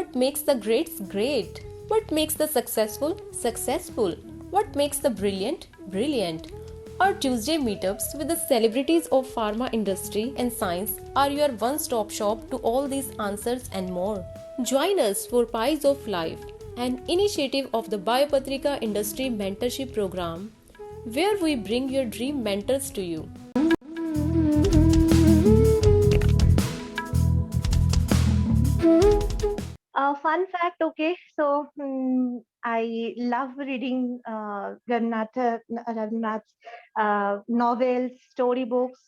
What makes the greats great? What makes the successful successful? What makes the brilliant brilliant? Our Tuesday meetups with the celebrities of pharma industry and science are your one-stop shop to all these answers and more. Join us for Pies of Life, an initiative of the Biopatrika Industry Mentorship Program, where we bring your dream mentors to you. Fun fact, okay, so I love reading Ravinath's novels, storybooks.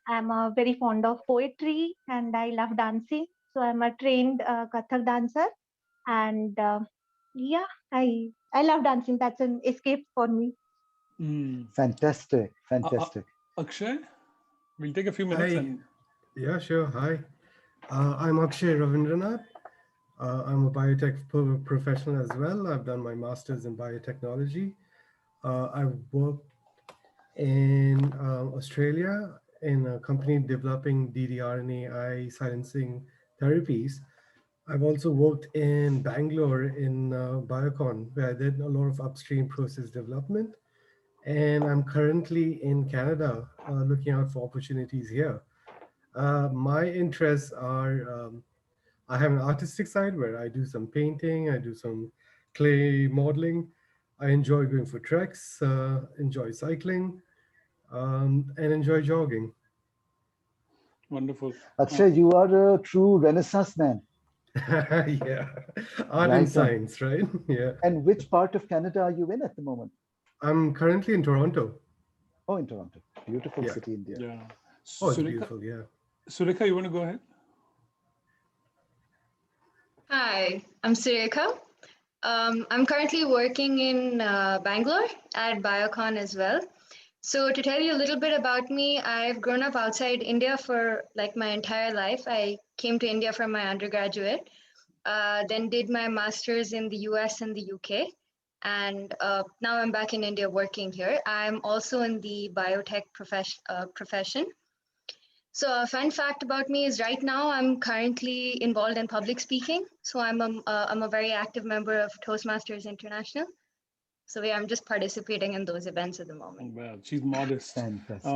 I'm very fond of poetry and I love dancing. So I'm a trained Kathak dancer, and yeah, I love dancing. That's an escape for me. Fantastic, fantastic. Akshay, we'll take a few minutes. Hi. And Yeah, sure. Hi. I'm Akshay Ravindranath. I'm a biotech professional as well. I've done my master's in biotechnology. I've worked in Australia in a company developing ddRNAi silencing therapies. I've also worked in Bangalore in Biocon, where I did a lot of upstream process development. And I'm currently in Canada looking out for opportunities here. My interests are, I have an artistic side where I do some painting, I do some clay modeling. I enjoy going for treks, enjoy cycling, and enjoy jogging. wonderful. Akshay, you are a true Renaissance man. Yeah, art Right and on. science, right? Yeah. And which part of Canada are you in at the moment? I'm currently in Toronto. Oh, in Toronto. Beautiful Yeah. city, India. Yeah. Oh, it's Sureka, beautiful, yeah. Sureka, you want to go ahead? Hi, I'm Sureka. I'm currently working in Bangalore at Biocon as well. So to tell you a little bit about me, I've grown up outside India for like my entire life. I came to India for my undergraduate, then did my master's in the US and the UK. And now I'm back in India working here. I'm also in the biotech profession. So a fun fact about me is right now I'm currently involved in public speaking. So I'm a very active member of Toastmasters International. So yeah, I'm just participating in those events at the moment. Well, she's modest. Fantastic.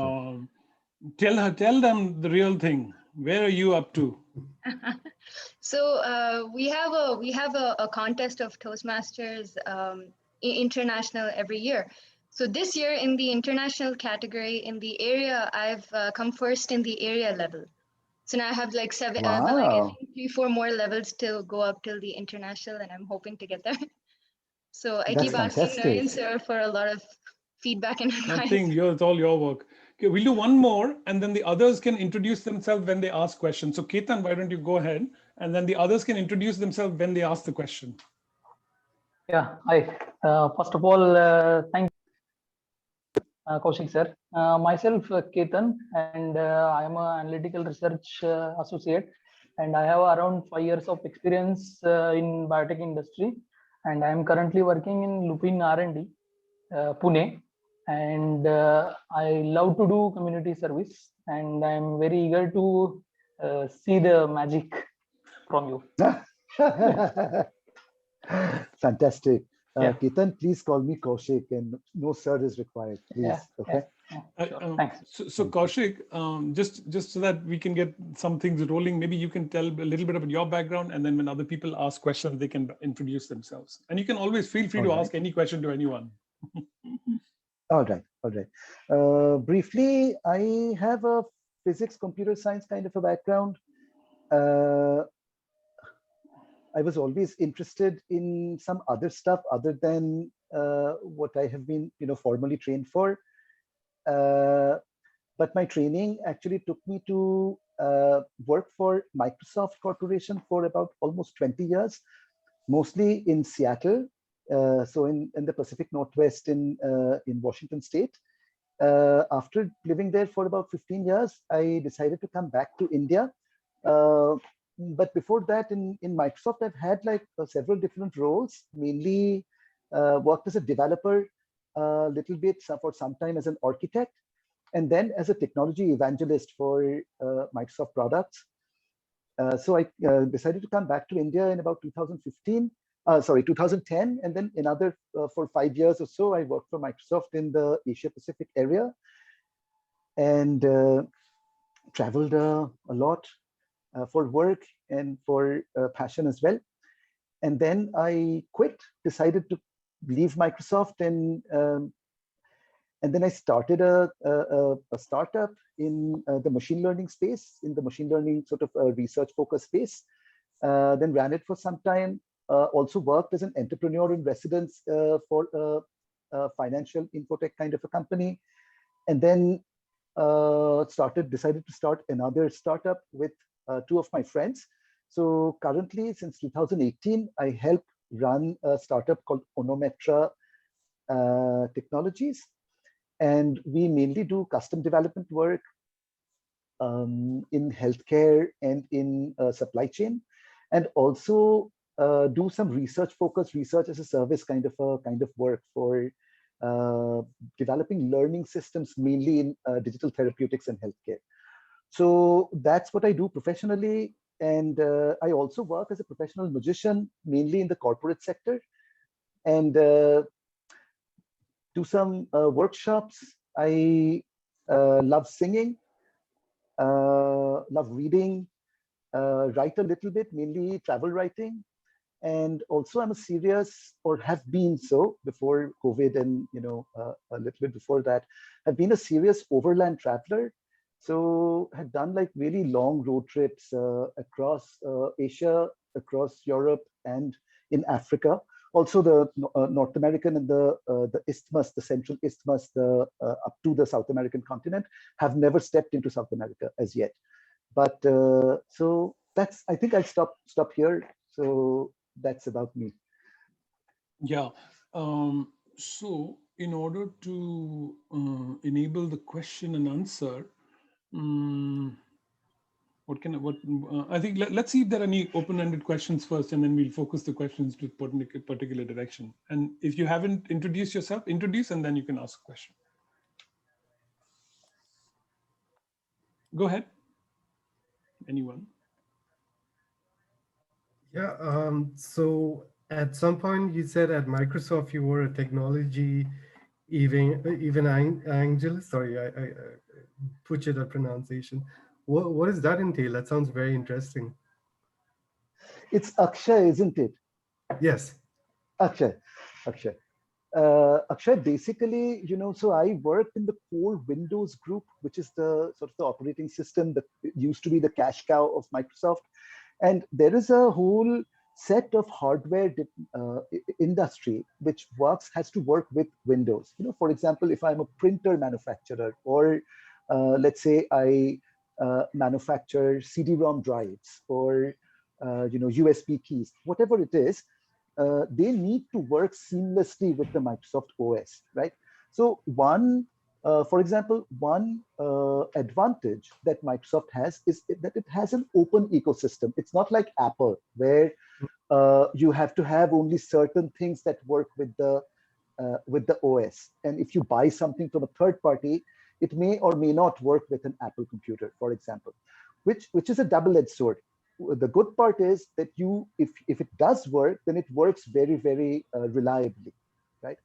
Tell them the real thing. Where are you up to? So we have a contest of Toastmasters International every year. So this year in the international category in the area, I've come first in the area level. So now I have like seven, I Wow. think 3-4 more levels to go up till the international, and I'm hoping to get there. So I That's keep asking fantastic. Naren sir for a lot of feedback and advice. Nothing. It's all your work. Okay, we'll do one more, and then the others can introduce themselves when they ask questions. So Ketan, why don't you go ahead, and then the others can introduce themselves when they ask the question. Yeah, hi. First of all, thank you, Kaushik sir. Myself, Ketan, and I am an analytical research associate, and I have around 5 years of experience in biotech industry, and I am currently working in Lupin R&D, Pune, and I love to do community service, and I am very eager to see the magic from you. Fantastic. Yeah. Ketan, please call me Kaushik, and no sir is required, please. Yeah, Okay. Sure. Thanks. So Kaushik, just so that we can get some things rolling, maybe you can tell a little bit about your background, and then when other people ask questions, they can introduce themselves. And you can always feel free to ask any question to anyone. All right, all right. Briefly, I have a physics, computer science kind of a background. I was always interested in some other stuff other than what I have been, formally trained for. But my training actually took me to work for Microsoft Corporation for about almost 20 years, mostly in Seattle. So in the Pacific Northwest in Washington State. After living there for about 15 years, I decided to come back to India. But before that, in Microsoft, I've had like several different roles, mainly worked as a developer, a little bit for some time as an architect, and then as a technology evangelist for Microsoft products. So I decided to come back to India in about 2010, and then another for 5 years or so, I worked for Microsoft in the Asia Pacific area, and traveled a lot for work and for passion as well. And then I quit, decided to leave Microsoft, and then I started a startup in the machine learning space, in the machine learning sort of research focused space. Then ran it for some time. Also worked as an entrepreneur in residence for a financial infotech kind of a company. And then decided to start another startup with two of my friends. So currently, since 2018, I help run a startup called Onometra Technologies. And we mainly do custom development work in healthcare and in supply chain, and also do some research-focused research as a service kind of work for developing learning systems, mainly in digital therapeutics and healthcare. So that's what I do professionally. And I also work as a professional magician, mainly in the corporate sector, and do some workshops. I love singing, love reading, write a little bit, mainly travel writing. And also I'm a serious, or have been so before COVID, and a little bit before that, I've been a serious overland traveler. So had done like really long road trips across Asia, across Europe, and in Africa. Also the North American and the isthmus, the central isthmus, up to the South American continent. Have never stepped into South America as yet. But so that's, I think I'll stop here. So that's about me. Yeah. So in order to enable the question and answer, I think let's see if there are any open-ended questions first, and then we'll focus the questions to particular direction. And if you haven't introduced yourself, introduce, and then you can ask a question. Go ahead. Anyone? Yeah, so at some point you said at Microsoft you were a technology evangelist. Sorry, I butchered the pronunciation. What does that entail? That sounds very interesting. It's Akshay, isn't it? Yes. Akshay. Akshay, basically, so I worked in the core Windows group, which is the sort of the operating system that used to be the cash cow of Microsoft. And there is a whole set of hardware industry which has to work with Windows. For example, if I'm a printer manufacturer, or let's say I manufacture CD-ROM drives, or USB keys, whatever it is, they need to work seamlessly with the Microsoft OS, right? So for example, one advantage that Microsoft has is that it has an open ecosystem. It's not like Apple, where you have to have only certain things that work with the OS. And if you buy something from a third party, it may or may not work with an Apple computer, for example, which is a double-edged sword. The good part is that if it does work, then it works very, very reliably, right?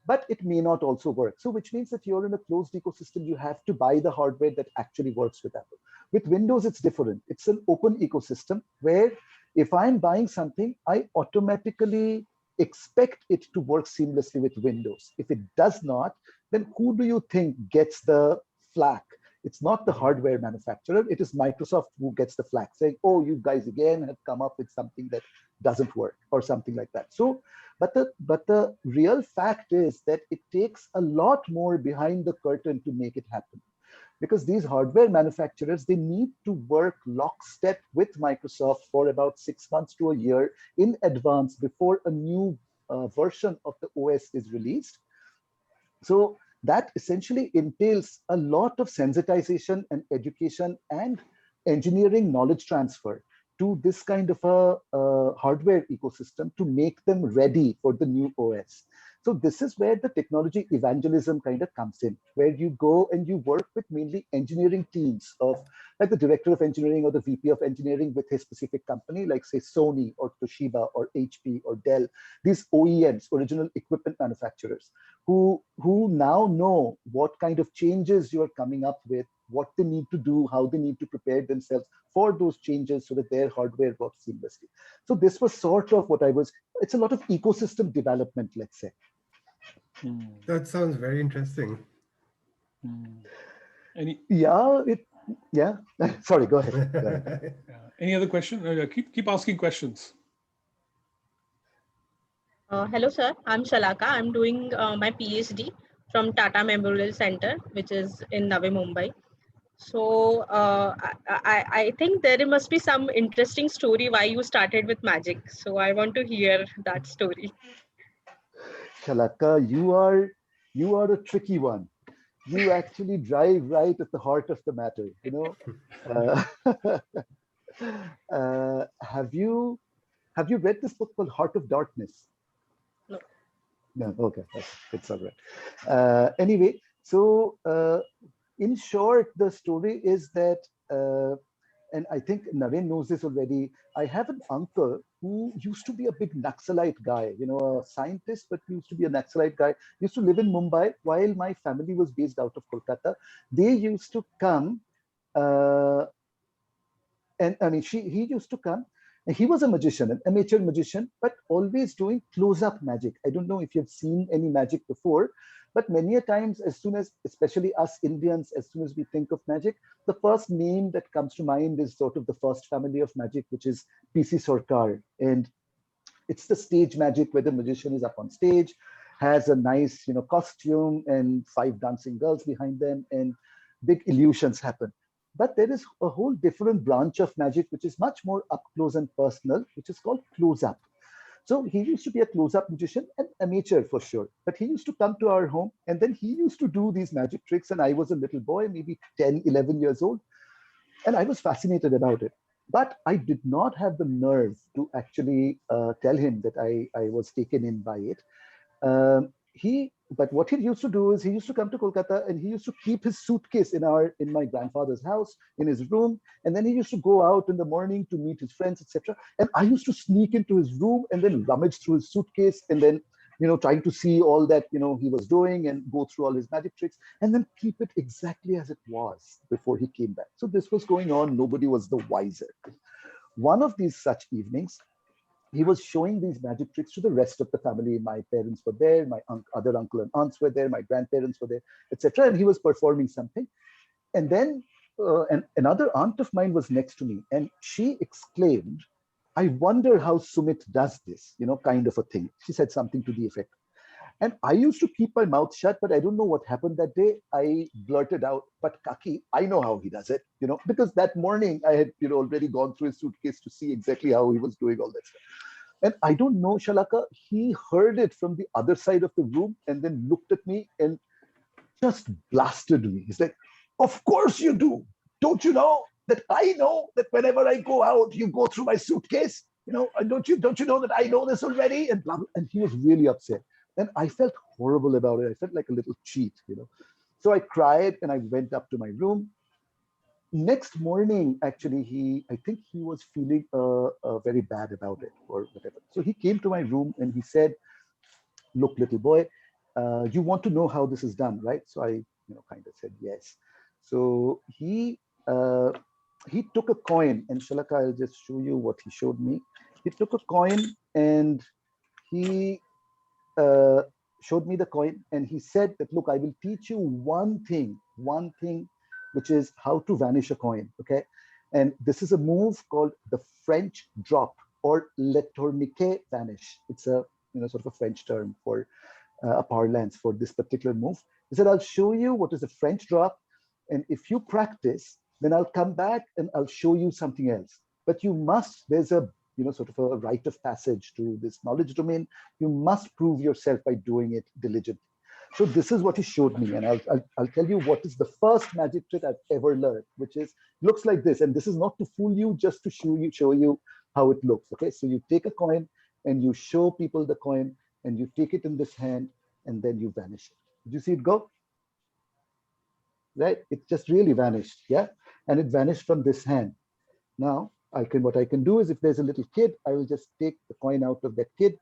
But it may not also work. So which means that you're in a closed ecosystem, you have to buy the hardware that actually works with Apple. With Windows, it's different. It's an open ecosystem where if I'm buying something, I automatically expect it to work seamlessly with Windows. If it does not, then who do you think gets the flack? It's not the hardware manufacturer, it is Microsoft who gets the flack, saying, oh, you guys again have come up with something that doesn't work, or something like that. So, but the real fact is that it takes a lot more behind the curtain to make it happen. Because these hardware manufacturers, they need to work lockstep with Microsoft for about 6 months to a year in advance before a new version of the OS is released. So that essentially entails a lot of sensitization and education and engineering knowledge transfer to this kind of a hardware ecosystem to make them ready for the new OS. So this is where the technology evangelism kind of comes in, where you go and you work with mainly engineering teams of like the director of engineering or the VP of engineering with his specific company, like say Sony or Toshiba or HP or Dell, these OEMs, original equipment manufacturers, who now know what kind of changes you're coming up with, what they need to do, how they need to prepare themselves for those changes so that their hardware works seamlessly. So this was sort of what it's a lot of ecosystem development, let's say. That sounds very interesting. Yeah. Sorry, go ahead. Go ahead. Any other question? Keep asking questions. Hello, sir. I'm Shalaka. I'm doing my PhD from Tata Memorial Center, which is in Navi Mumbai. So I think there must be some interesting story why you started with magic. So I want to hear that story. Shalaka, you are a tricky one. You actually drive right at the heart of the matter. Have you read this book called Heart of Darkness? No. No. Okay, it's all right. Anyway, so in short, the story is that, and I think Naren knows this already. I have an uncle who used to be a big Naxalite guy, a scientist, but he used to be a Naxalite guy. He used to live in Mumbai while my family was based out of Kolkata. They used to come, and I mean, he used to come. And he was a magician, an amateur magician, but always doing close-up magic. I don't know if you've seen any magic before, but many a times, as soon as, especially us Indians, as soon as we think of magic, the first name that comes to mind is sort of the first family of magic, which is PC Sarkar. And it's the stage magic where the magician is up on stage, has a nice, costume and 5 dancing girls behind them, and big illusions happen. But there is a whole different branch of magic, which is much more up close and personal, which is called close-up. So he used to be a close-up magician, an amateur for sure, but he used to come to our home and then he used to do these magic tricks. And I was a little boy, maybe 10, 11 years old. And I was fascinated about it. But I did not have the nerve to actually tell him that I was taken in by it. But what he used to do is he used to come to Kolkata and he used to keep his suitcase in my grandfather's house, in his room. And then he used to go out in the morning to meet his friends, etc. And I used to sneak into his room and then rummage through his suitcase and then, trying to see all that, he was doing and go through all his magic tricks and then keep it exactly as it was before he came back. So this was going on. Nobody was the wiser. One of these such evenings, he was showing these magic tricks to the rest of the family. My parents were there, my other uncle and aunts were there, my grandparents were there, etc. And he was performing something. And then another aunt of mine was next to me and she exclaimed, "I wonder how Sumit does this," kind of a thing. She said something to the effect. And I used to keep my mouth shut, but I don't know what happened that day. I blurted out, "But Kaki, I know how he does it," because that morning I had, already gone through his suitcase to see exactly how he was doing all that stuff. And I don't know, Shalaka, he heard it from the other side of the room and then looked at me and just blasted me. He's like, "Of course you do. Don't you know that I know that whenever I go out, you go through my suitcase? Don't you know that I know this already?" And blah, blah. And he was really upset. And I felt horrible about it. I felt like a little cheat, So I cried and I went up to my room. Next morning, actually, I think he was feeling very bad about it or whatever. So he came to my room and he said, "Look, little boy, you want to know how this is done, right?" So I, kind of said yes. So he took a coin, and Shalaka, I'll just show you what he showed me. He took a coin and he showed me the coin and he said that, "Look, I will teach you one thing, which is how to vanish a coin, okay? And this is a move called the French drop or le tourniquet vanish. It's a, sort of a French term for a parlance for this particular move." He said, "I'll show you what is a French drop. And if you practice, then I'll come back and I'll show you something else. But you must, there's a, sort of a rite of passage to this knowledge domain. You must prove yourself by doing it diligently." So this is what he showed me. And I'll tell you what is the first magic trick I've ever learned, which looks like this. And this is not to fool you, just to show you how it looks. Okay, so you take a coin and you show people the coin and you take it in this hand and then you vanish it. Did you see it go? Right? It just really vanished. Yeah. and it vanished from this hand. Now, what I can do is, if there's a little kid, I will just take the coin out of that kid,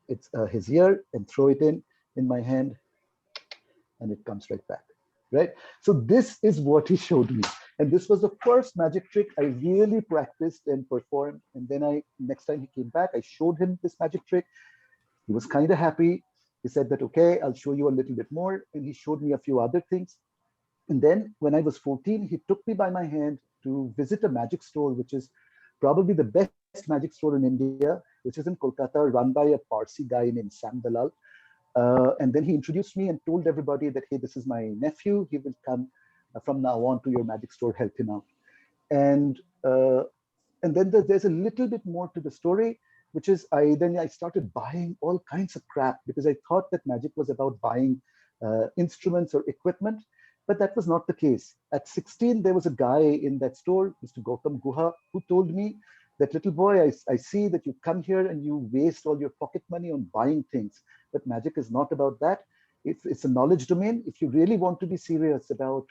it's his ear, and throw it in my hand, and it comes right back, right? So this is what he showed me. And this was the first magic trick I really practiced and performed. And then next time he came back, I showed him this magic trick. He was kind of happy. He said that, okay, I'll show you a little bit more. And he showed me a few other things. And then when I was 14, he took me by my hand to visit a magic store, which is probably the best magic store in India, which is in Kolkata, run by a Parsi guy named Sam Dalal. And then he introduced me and told everybody that, hey, this is my nephew. He will come from now on to your magic store, help him out. And then there's a little bit more to the story, which is I started buying all kinds of crap, because I thought that magic was about buying instruments or equipment, but that was not the case. At 16, there was a guy in that store, Mr. Gautam Guha, who told me that, little boy, I see that you come here and you waste all your pocket money on buying things, but magic is not about that. It's a knowledge domain. If you really want to be serious about,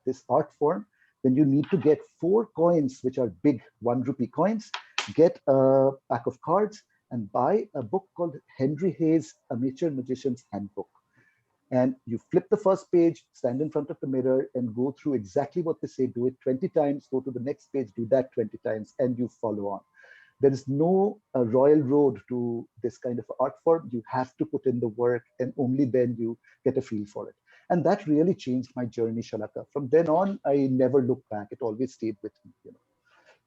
this art form, then you need to get 4 coins, which are big 1 rupee coins, get a pack of cards, and buy a book called Henry Hayes' Amateur Magician's Handbook. And you flip the first page, stand in front of the mirror, and go through exactly what they say. Do it 20 times, go to the next page, do that 20 times, and you follow on. There is no royal road to this kind of art form. You have to put in the work, and only then you get a feel for it. And that really changed my journey, Shalaka. From then on, I never looked back. It always stayed with me.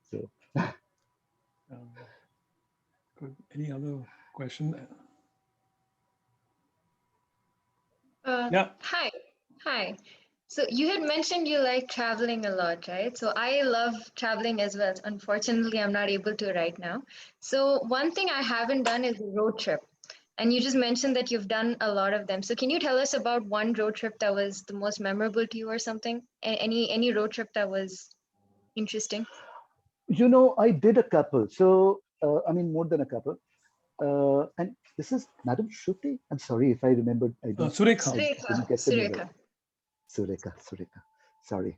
So. Good. Any other question? Yeah. Hi. So you had mentioned you like traveling a lot, right? So I love traveling as well. Unfortunately, I'm not able to right now. So one thing I haven't done is a road trip. And you just mentioned that you've done a lot of them. So can you tell us about one road trip that was the most memorable to you or something? Any road trip that was interesting? I did a couple. So, more than a couple. And this is Madam Shruti. I'm sorry if I remembered. I didn't get the name. Sureka. Sorry.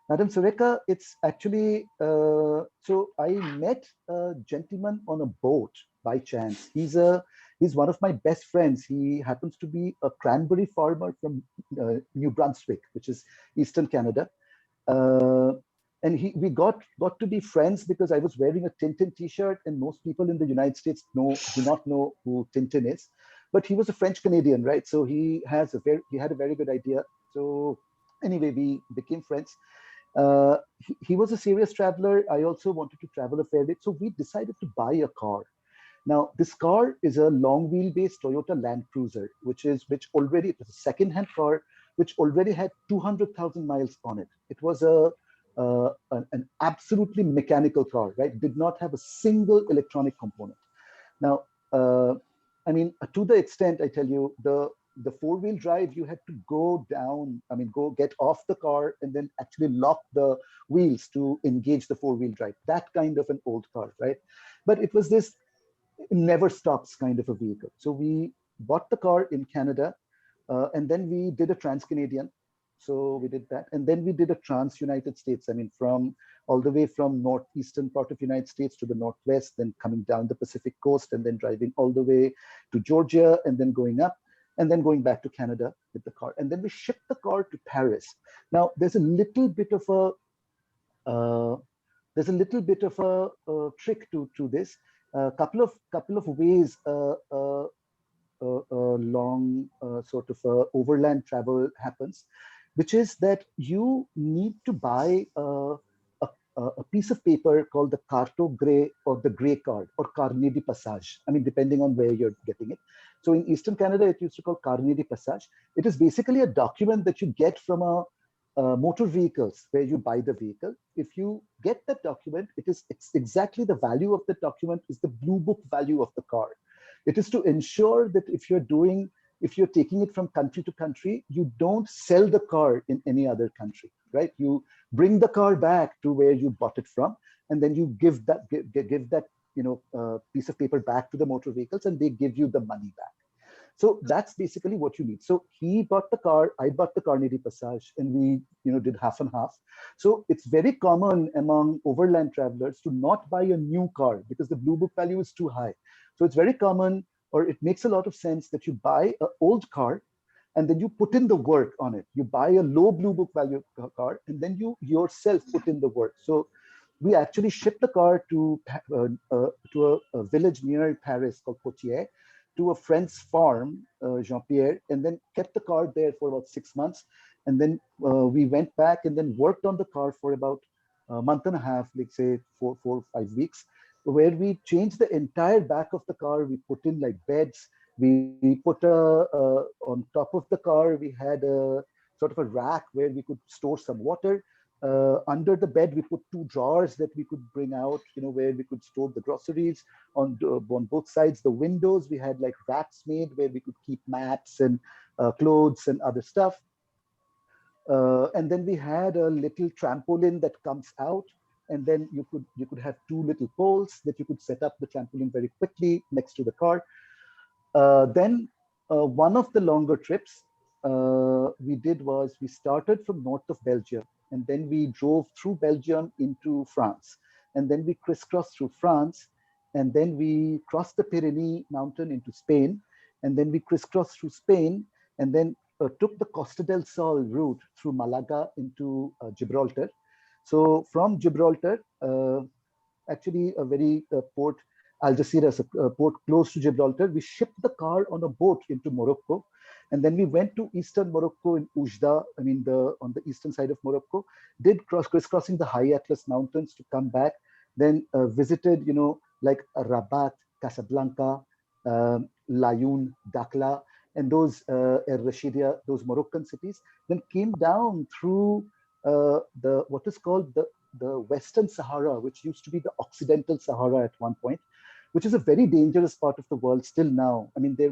Madam Sureka, it's actually, so I met a gentleman on a boat by chance. He's one of my best friends. He happens to be a cranberry farmer from New Brunswick, which is Eastern Canada. And we got to be friends because I was wearing a Tintin t-shirt, and most people in the United States do not know who Tintin is. But he was a French Canadian, right? So he had a very good idea. So anyway, we became friends. He was a serious traveler. I also wanted to travel a fair bit. So we decided to buy a car. Now, this car is a long wheelbase Toyota Land Cruiser, it was a second-hand car, which already had 200,000 miles on it. It was an absolutely mechanical car, right? Did not have a single electronic component. Now, to the extent, I tell you, the four-wheel drive, you had to go get off the car and then actually lock the wheels to engage the four-wheel drive. That kind of an old car, right? But it was this never stops kind of a vehicle. So we bought the car in Canada, and then we did a Trans-Canadian. So we did that. And then we did a Trans-United States, from all the way from northeastern part of United States to the northwest, then coming down the Pacific coast, and then driving all the way to Georgia, and then going up, and then going back to Canada with the car. And then we shipped the car to Paris. Now, there's a little bit of a trick to this. A couple of ways long sort of overland travel happens, which is that you need to buy a piece of paper called the Carto Grey or the Grey Card or Carnet de Passage. Depending on where you're getting it. So in Eastern Canada, it used to call Carnet de Passage. It is basically a document that you get from a motor vehicles where you buy the vehicle. If you get that document, it's exactly the value of the document is the blue book value of the car. It is to ensure that if you're taking it from country to country, you don't sell the car in any other country, right? You bring the car back to where you bought it from, and then you give that piece of paper back to the motor vehicles, and they give you the money back. So that's basically what you need. So he bought the car, I bought the Carnegie Passage, and we did half and half. So it's very common among overland travelers to not buy a new car because the blue book value is too high. So it's very common, or it makes a lot of sense that you buy an old car and then you put in the work on it. You buy a low blue book value car and then you yourself put in the work. So we actually shipped the car to a village near Paris called Poitiers, to a friend's farm, Jean-Pierre, and then kept the car there for about 6 months. And then we went back and then worked on the car for about a month and a half, like say 4 or 5 weeks, where we changed the entire back of the car. We put in like beds. We put on top of the car, we had a sort of a rack where we could store some water. Under the bed, we put 2 drawers that we could bring out, where we could store the groceries. On both sides, the windows, we had like racks made where we could keep mats and clothes and other stuff. And then we had a little trampoline that comes out, and then you could have 2 little poles that you could set up the trampoline very quickly next to the car. Then one of the longer trips we did was we started from north of Belgium, and then we drove through Belgium into France, and then we crisscrossed through France, and then we crossed the Pyrenees mountain into Spain, and then we crisscrossed through Spain, and then took the Costa del Sol route through Malaga into Gibraltar. So from Gibraltar, actually a very port, Algeciras, a port close to Gibraltar, we shipped the car on a boat into Morocco. And then we went to eastern Morocco in Oujda, on the eastern side of Morocco, did crisscrossing the high Atlas Mountains to come back, then visited, like Rabat, Casablanca, Laayoune, Dakhla, and those El Rashidia, those Moroccan cities, then came down through what is called the Western Sahara, which used to be the Occidental Sahara at one point, which is a very dangerous part of the world still now. I mean, there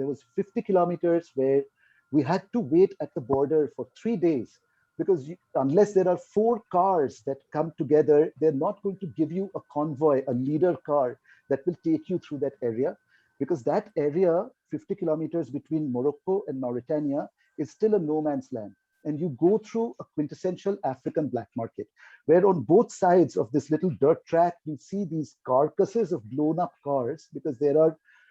was 50 kilometers where we had to wait at the border for 3 days, because unless there are 4 cars that come together, they're not going to give you a convoy, a leader car that will take you through that area, because that area, 50 kilometers between Morocco and Mauritania, is still a no man's land. And you go through a quintessential African black market, where on both sides of this little dirt track, you see these carcasses of blown up cars, because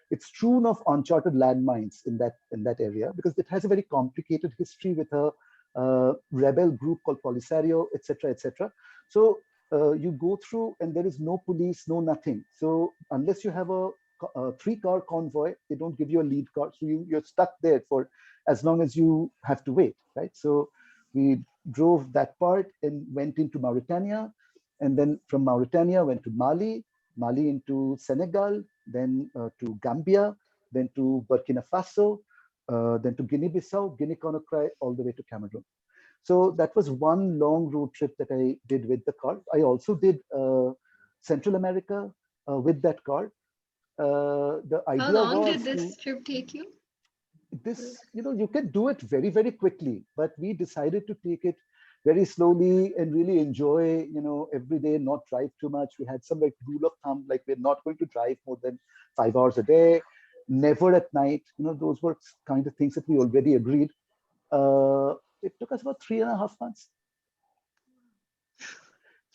it's strewn of uncharted landmines in that area, because it has a very complicated history with a rebel group called Polisario, etc., etc. So you go through and there is no police, no nothing. So unless you have a 3-car convoy, they don't give you a lead car. So you're stuck there for as long as you have to wait, right? So we drove that part and went into Mauritania. And then from Mauritania, went to Mali into Senegal, then to Gambia, then to Burkina Faso, then to Guinea-Bissau, Guinea-Conakry, all the way to Cameroon. So that was one long road trip that I did with the car. I also did Central America with that car. The idea How long was did this trip take you? You can do it very, very quickly, but we decided to take it very slowly and really enjoy, every day, not drive too much. We had some like rule of thumb, like we're not going to drive more than 5 hours a day, never at night. Those were kind of things that we already agreed. It took us about 3.5 months.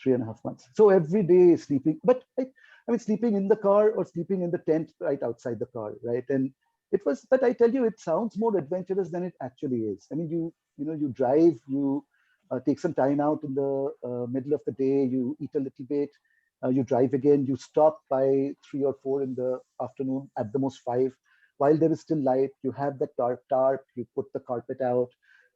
3.5 months. So every day sleeping, but sleeping in the car or sleeping in the tent right outside the car, right? And it was, but I tell you, it sounds more adventurous than it actually is. I mean, you drive, you take some time out in the middle of the day, you eat a little bit, you drive again, you stop by 3 or 4 in the afternoon, at the most 5, while there is still light. You have the tarp, you put the carpet out.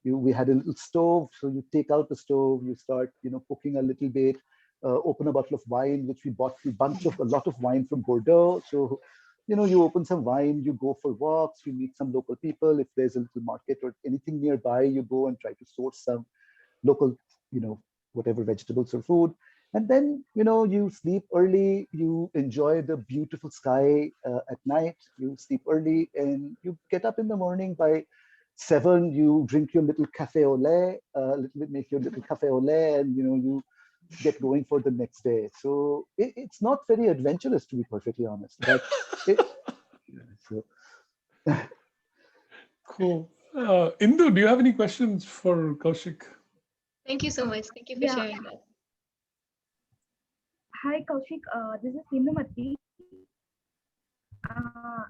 We had a little stove, so you take out the stove, you start, cooking a little bit, open a bottle of wine, which we bought a lot of wine from Bordeaux. So, you open some wine, you go for walks, you meet some local people. If there's a little market or anything nearby, you go and try to source some local, whatever vegetables or food. And then, you sleep early, you enjoy the beautiful sky at night, you sleep early, and you get up in the morning by 7, you drink your little cafe au lait, make your little cafe au lait, and you get going for the next day. So it's not very adventurous, to be perfectly honest. But Cool. Indu, do you have any questions for Kaushik? Thank you so much. Thank you for Yeah. sharing that. Hi, Kaushik. This is Indumati.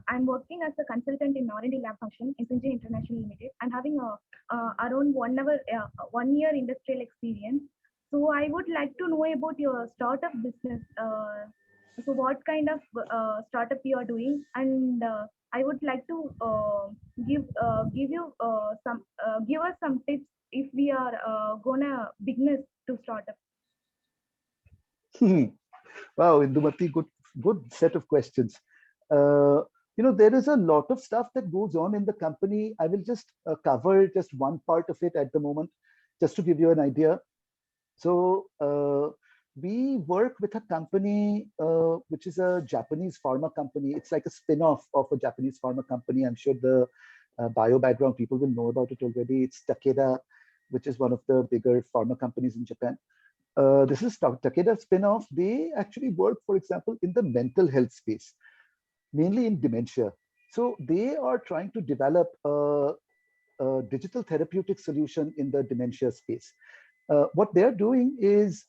I'm working as a consultant in R&D lab function in Synge International Limited. I'm having around 1 year industrial experience. So I would like to know about your startup business. So what kind of startup you are doing, and I would like to give us some tips if we are gonna business to startup. Wow, Indumati, good set of questions. There is a lot of stuff that goes on in the company. I will just cover just one part of it at the moment, just to give you an idea. So we work with a company which is a Japanese pharma company. It's like a spin-off of a Japanese pharma company. I'm sure the bio background people will know about it already. It's Takeda, which is one of the bigger pharma companies in Japan. This is Takeda spin-off. They actually work, for example, in the mental health space, mainly in dementia. So they are trying to develop a digital therapeutic solution in the dementia space. What they're doing is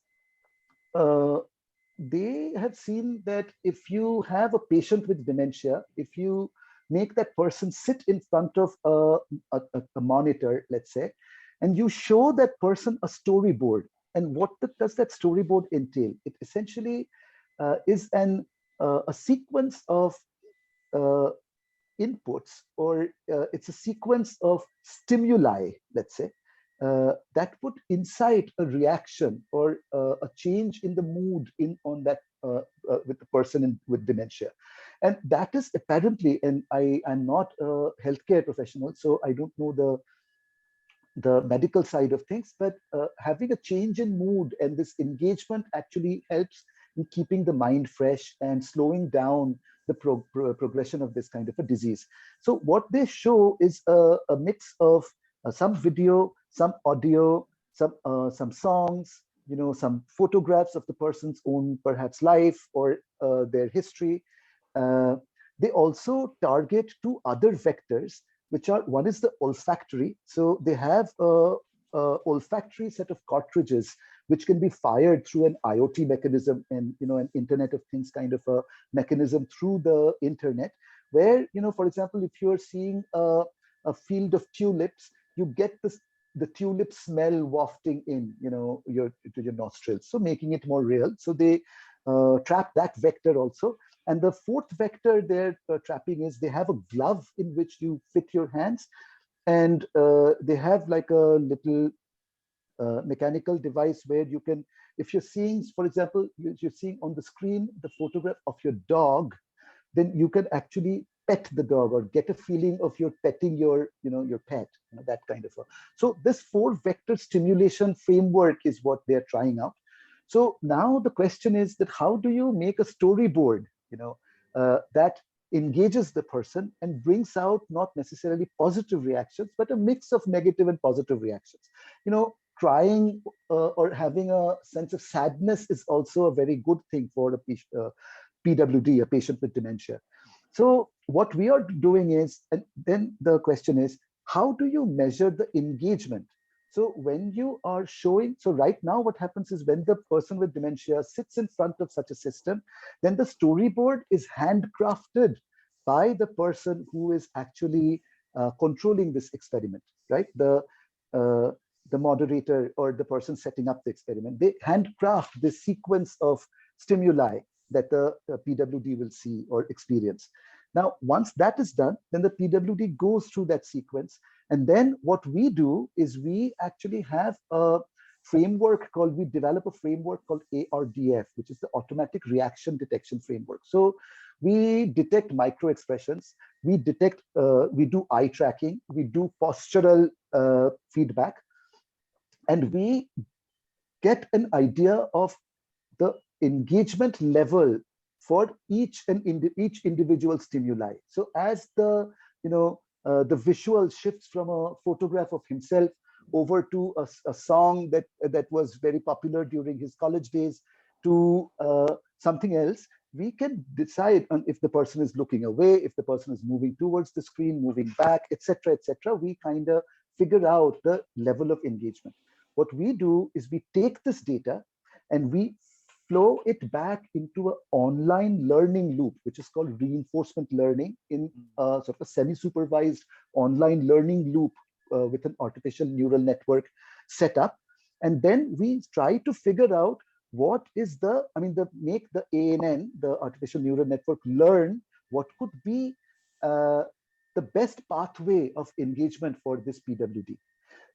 they have seen that if you have a patient with dementia, if you make that person sit in front of a monitor, let's say, and you show that person a storyboard. And what does that storyboard entail? It essentially is a sequence of inputs, or it's a sequence of stimuli, let's say, that would incite a reaction or a change in the mood on that with the person with dementia. And that is apparently, and I'm not a healthcare professional, so I don't know the medical side of things, but having a change in mood and this engagement actually helps in keeping the mind fresh and slowing down the progression of this kind of a disease. So what they show is a mix of some video, some audio, some songs, some photographs of the person's own perhaps life or their history. They also target two other vectors, which are, one is the olfactory. So they have a olfactory set of cartridges which can be fired through an IoT mechanism and an Internet of Things kind of a mechanism through the internet, where for example, if you're seeing a field of tulips, you get the tulip smell wafting in to your nostrils, so making it more real. So they trap that vector also. And the fourth vector they're trapping is they have a glove in which you fit your hands, and they have like a little mechanical device where you can, if you're seeing, for example, you're seeing on the screen the photograph of your dog, then you can actually pet the dog or get a feeling of your petting your pet, that kind of a. So this 4-vector stimulation framework is what they're trying out. So now the question is that how do you make a storyboard that engages the person and brings out not necessarily positive reactions, but a mix of negative and positive reactions. Crying or having a sense of sadness is also a very good thing for a PWD, a patient with dementia. So what we are doing is, and then the question is, how do you measure the engagement? So when you are showing, so right now what happens is when the person with dementia sits in front of such a system, then the storyboard is handcrafted by the person who is actually controlling this experiment, right? The moderator or the person setting up the experiment, they handcraft this sequence of stimuli that the PWD will see or experience. Now, once that is done, then the PWD goes through that sequence. And then what we do is we actually have a framework we develop a framework called ARDF, which is the Automatic Reaction Detection Framework. So we detect micro expressions, we do eye tracking, we do postural feedback, and we get an idea of the engagement level for each individual stimuli. So as the visual shifts from a photograph of himself over to a song that was very popular during his college days to something else, we can decide on if the person is looking away, if the person is moving towards the screen, moving back, etc., etc. We kind of figure out the level of engagement. What we do is we take this data and we flow it back into an online learning loop, which is called reinforcement learning, in a sort of a semi-supervised online learning loop with an artificial neural network set up. And then we try to figure out what is make the ANN, the artificial neural network, learn what could be the best pathway of engagement for this PWD.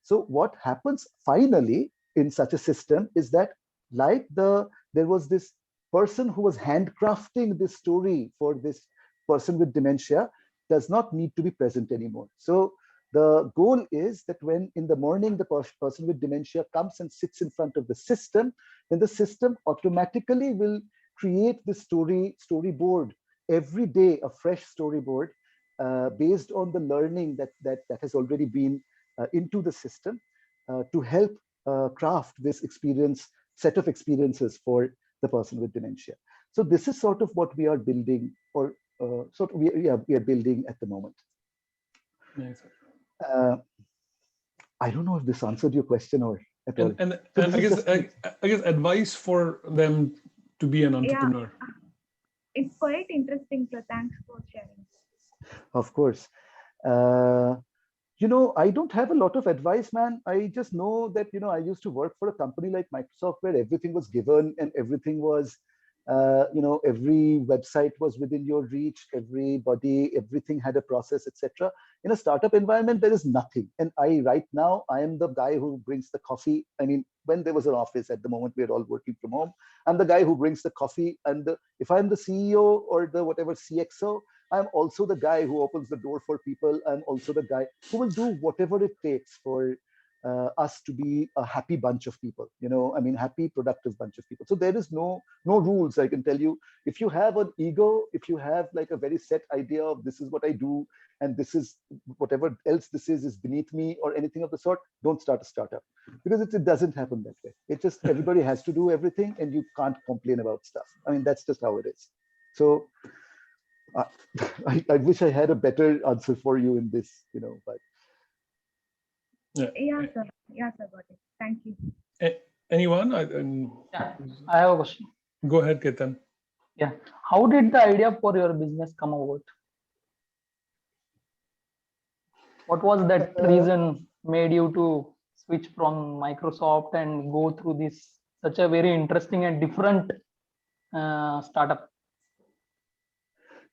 So what happens finally in such a system is that, like there was this person who was handcrafting this story for this person with dementia, does not need to be present anymore. So the goal is that when in the morning the person with dementia comes and sits in front of the system, then the system automatically will create the storyboard every day, a fresh storyboard based on the learning that has already been into the system to help craft this set of experiences for the person with dementia. So this is sort of what we are building, or we are building at the moment. Nice. I don't know if this answered your question or at all. And I guess advice for them to be an entrepreneur. Yeah, it's quite interesting. So thanks for sharing. Of course. I don't have a lot of advice, man. I just know that, I used to work for a company like Microsoft where everything was given and everything was, every website was within your reach, everything had a process, etc. In a startup environment, there is nothing. And right now, I am the guy who brings the coffee. I mean, when there was an office, at the moment, we're all working from home. I'm the guy who brings the coffee. And if I'm the CEO or the whatever CXO, I'm also the guy who opens the door for people. I'm also the guy who will do whatever it takes for us to be a happy bunch of people, happy, productive bunch of people. So there is no rules. I can tell you, if you have an ego, if you have like a very set idea of this is what I do, and this is whatever else this is beneath me or anything of the sort, don't start a startup, because it doesn't happen that way. It just, everybody has to do everything and you can't complain about stuff. I mean, that's just how it is. So I wish I had a better answer for you in this, but. Yeah, sir. Yeah, sir. Got it. Thank you. Anyone? Yeah, I have a question. Go ahead, Ketan. Yeah. How did the idea for your business come about? What was that reason made you to switch from Microsoft and go through this such a very interesting and different startup?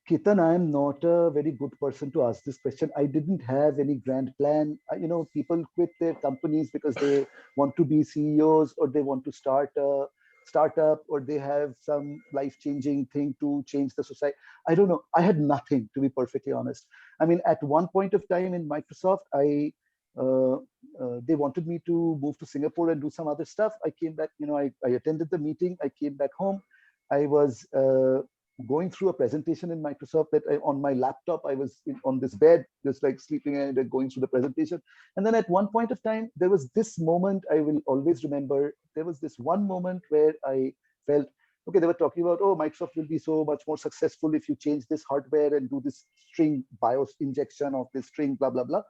Ketan, I am not a very good person to ask this question. I didn't have any grand plan. People quit their companies because they want to be CEOs, or they want to start a startup, or they have some life-changing thing to change the society. I don't know. I had nothing, to be perfectly honest. I mean, at one point of time in Microsoft, they wanted me to move to Singapore and do some other stuff. I came back, I attended the meeting. I came back home. I was going through a presentation in Microsoft that on my laptop, I was on this bed, just like sleeping and going through the presentation. And then at one point of time, there was this moment I will always remember. There was this one moment where I felt, okay, they were talking about, oh, Microsoft will be so much more successful if you change this hardware and do this string BIOS injection of this string, blah, blah, blah.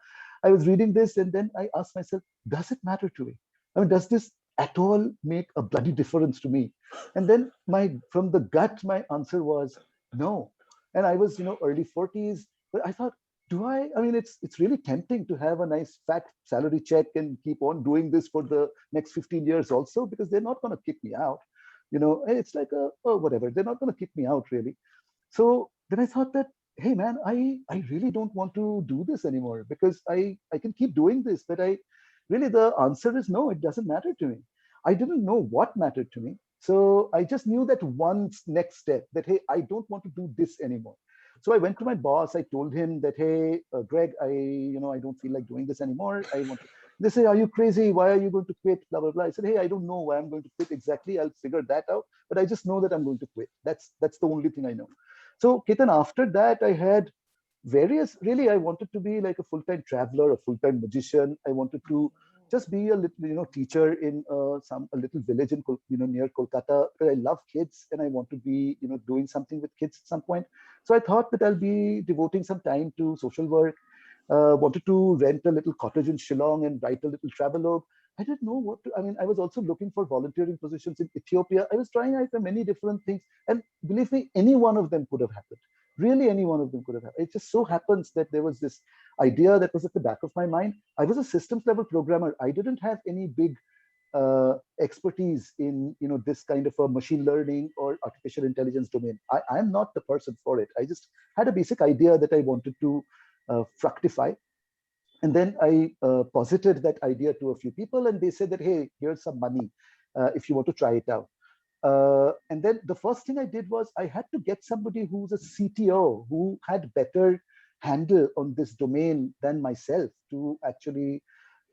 I was reading this and then I asked myself, does it matter to me? I mean, does this at all make a bloody difference to me? And then from the gut, my answer was no. And I was, early 40s, but I thought, I mean, it's really tempting to have a nice fat salary check and keep on doing this for the next 15 years also, because they're not going to kick me out. It's like, oh, whatever. They're not going to kick me out, really. So then I thought that, hey, man, I really don't want to do this anymore, because I can keep doing this, but really, the answer is no, it doesn't matter to me. I didn't know what mattered to me. So I just knew that one next step, that, hey, I don't want to do this anymore. So I went to my boss. I told him that, hey, Greg, I don't feel like doing this anymore. They say, are you crazy? Why are you going to quit? Blah, blah, blah. I said, hey, I don't know why I'm going to quit exactly. I'll figure that out. But I just know that I'm going to quit. That's the only thing I know. So Ketan, after that, I had I wanted to be like a full-time traveler, a full-time magician. I wanted to just be a little, teacher in a little village in, near Kolkata. But I love kids and I want to be, doing something with kids at some point. So I thought that I'll be devoting some time to social work. Wanted to rent a little cottage in Shillong and write a little travelogue. I didn't know what to, I was also looking for volunteering positions in Ethiopia. I was trying out many different things. And believe me, any one of them could have happened. Really, any one of them could have happened. It just so happens that there was this idea that was at the back of my mind. I was a systems level programmer. I didn't have any big expertise in this kind of a machine learning or artificial intelligence domain. I'm not the person for it. I just had a basic idea that I wanted to fructify. And then I posited that idea to a few people and they said that, hey, here's some money if you want to try it out. And then the first thing I did was I had to get somebody who's a CTO who had better handle on this domain than myself to actually,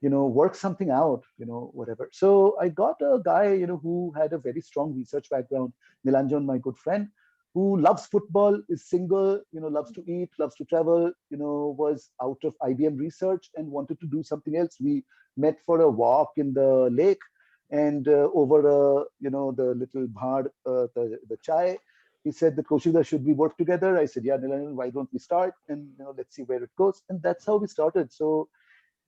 work something out, whatever. So I got a guy, who had a very strong research background, Nilanjan, my good friend, who loves football, is single, loves to eat, loves to travel, was out of IBM research and wanted to do something else. We met for a walk in the lake. And over, the little bhad, the chai, he said that Kaushik, should we work together? I said, yeah, Nilanjan, why don't we start? And let's see where it goes. And that's how we started. So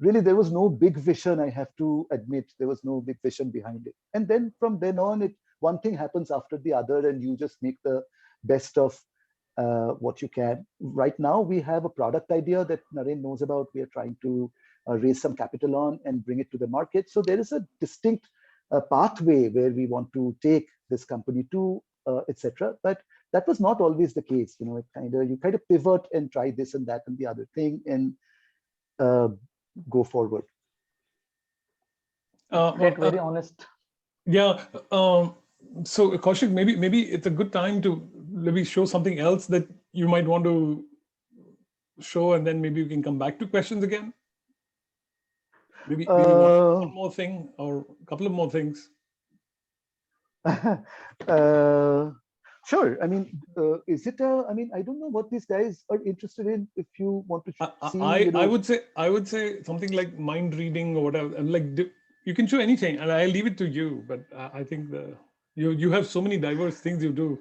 really, there was no big vision, I have to admit. There was no big vision behind it. And then from then on, one thing happens after the other, and you just make the best of what you can. Right now, we have a product idea that Naren knows about. We are trying to raise some capital on and bring it to the market. So there is a distinct pathway where we want to take this company to, etc. But that was not always the case. You kind of pivot and try this and that and the other thing and go forward. Very honest. Yeah. So Kaushik, maybe it's a good time to maybe show something else that you might want to show, and then maybe we can come back to questions again. Maybe one more thing or a couple of more things. Sure. Is it I don't know what these guys are interested in. If you want to see, I would say something like mind reading or whatever. Like you can show anything, and I'll leave it to you. But I think you have so many diverse things you do.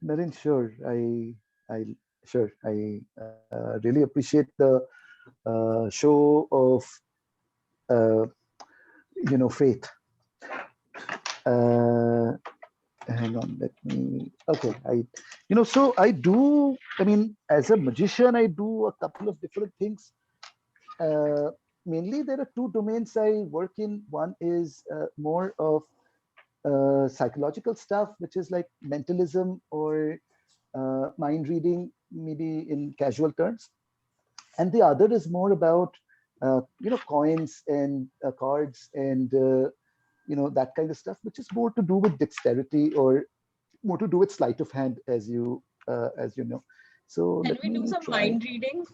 Naren, sure. I really appreciate the show of faith. Hang on, let me. Okay, so I do. As a magician, I do a couple of different things. Mainly, there are two domains I work in. One is more of psychological stuff, which is like mentalism or mind reading, maybe in casual terms. And the other is more about, coins and cards and, that kind of stuff, which is more to do with dexterity or more to do with sleight of hand, as you know. So can we do some mind readings?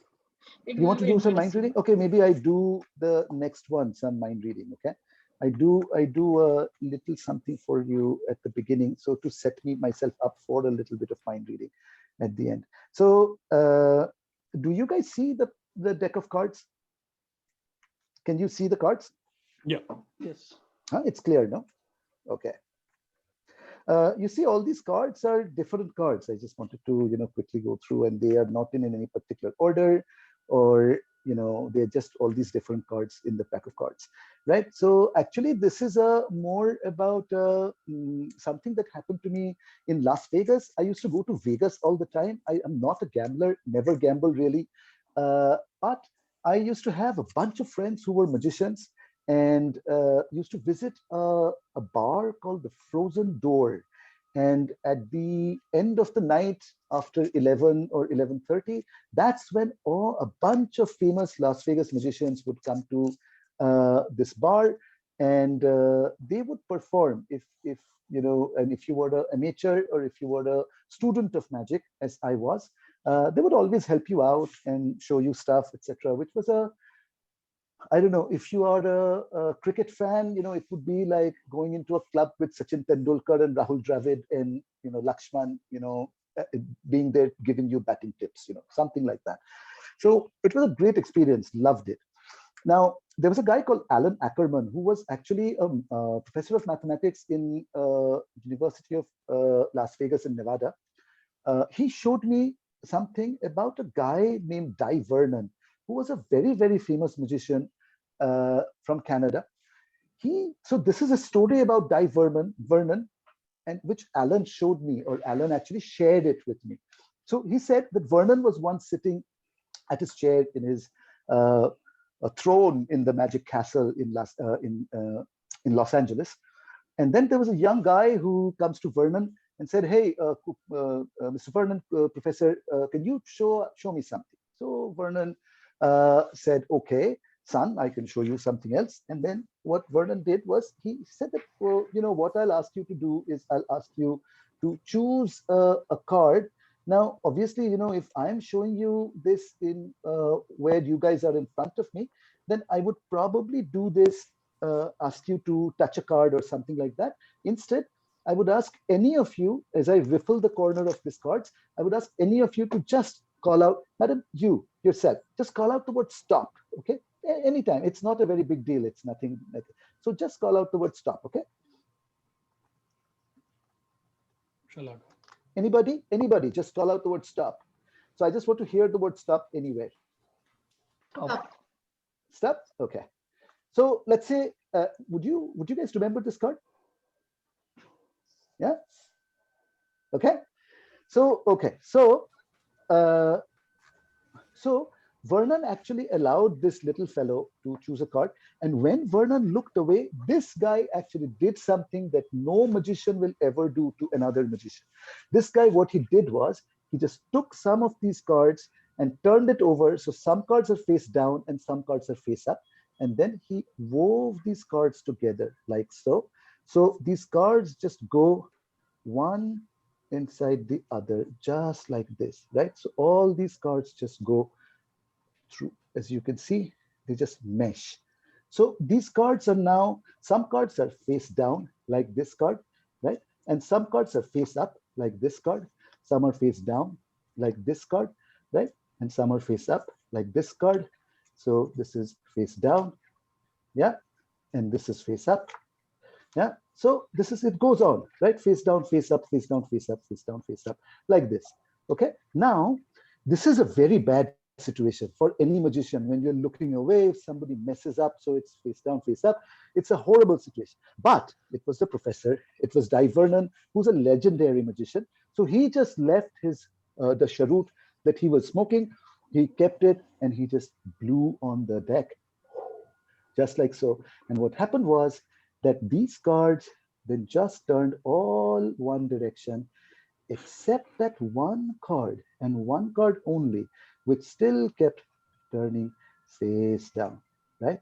You want to do some mind reading? Okay, maybe I do the next one, some mind reading. Okay, I do a little something for you at the beginning, so to set myself up for a little bit of mind reading at the end. So do you guys see the deck of cards? Can you see the cards? Yeah. Yes. It's clear, no? Okay. You see, all these cards are different cards. I just wanted to, quickly go through, and they are not in any particular order, or they're just all these different cards in the pack of cards, right? So actually, this is more about something that happened to me in Las Vegas. I used to go to Vegas all the time. I am not a gambler, never gamble really, but I used to have a bunch of friends who were magicians and used to visit a bar called the Frozen Door. And at the end of the night, after 11 or 11:30, that's when a bunch of famous Las Vegas magicians would come to this bar, and they would perform. If and if you were an amateur or if you were a student of magic, as I was, they would always help you out and show you stuff, etc. Which was I don't know, if you are a cricket fan, it would be like going into a club with Sachin Tendulkar and Rahul Dravid and, Lakshman, being there giving you batting tips, something like that. So it was a great experience, loved it. Now, there was a guy called Alan Ackerman, who was actually a professor of mathematics in University of Las Vegas in Nevada. He showed me something about a guy named Di Vernon, who was a very, very famous magician from Canada. So this is a story about Di Vernon, and which Alan showed me, or Alan actually shared it with me. So he said that Vernon was once sitting at his chair in his a throne in the Magic Castle in Los Angeles. And then there was a young guy who comes to Vernon and said, "Hey, Mr. Vernon, Professor, can you show me something?" So Vernon said, "Okay, son, I can show you something else." And then what Vernon did was he said that, well, what I'll ask you to do is I'll ask you to choose a card. Now, obviously, if I'm showing you this in where you guys are in front of me, then I would probably do this, ask you to touch a card or something like that. Instead, I would ask any of you, as I riffle the corner of these cards, I would ask any of you to just call out, "Madam, you yourself, just call out the word stop," okay? Anytime. It's not a very big deal. It's nothing like it. So just call out the word stop, okay? Anybody, just call out the word stop. So I just want to hear the word stop anywhere. Stop? Okay. So let's say, would you guys remember this card? Yeah? Okay. So, okay. So Vernon actually allowed this little fellow to choose a card. And when Vernon looked away, this guy actually did something that no magician will ever do to another magician. This guy, what he did was, he just took some of these cards and turned it over. So some cards are face down and some cards are face up. And then he wove these cards together like so. So these cards just go one inside the other, just like this, right? So all these cards just go through. As you can see, they just mesh. So these cards are now, some cards are face down like this card, right? And some cards are face up like this card. Some are face down like this card, right? And some are face up like this card. So this is face down, yeah? And this is face up, yeah? So it goes on, right? Face down, face up, face down, face up, face down, face up, like this, okay? Now, this is a very bad situation for any magician. When you're looking away, if somebody messes up, so it's face down, face up, it's a horrible situation. But it was the professor, it was Di Vernon, who's a legendary magician. So he just left his the cheroot that he was smoking, he kept it, and he just blew on the deck, just like so. And what happened was that these cards then just turned all one direction, except that one card, and one card only, which still kept turning face down, right?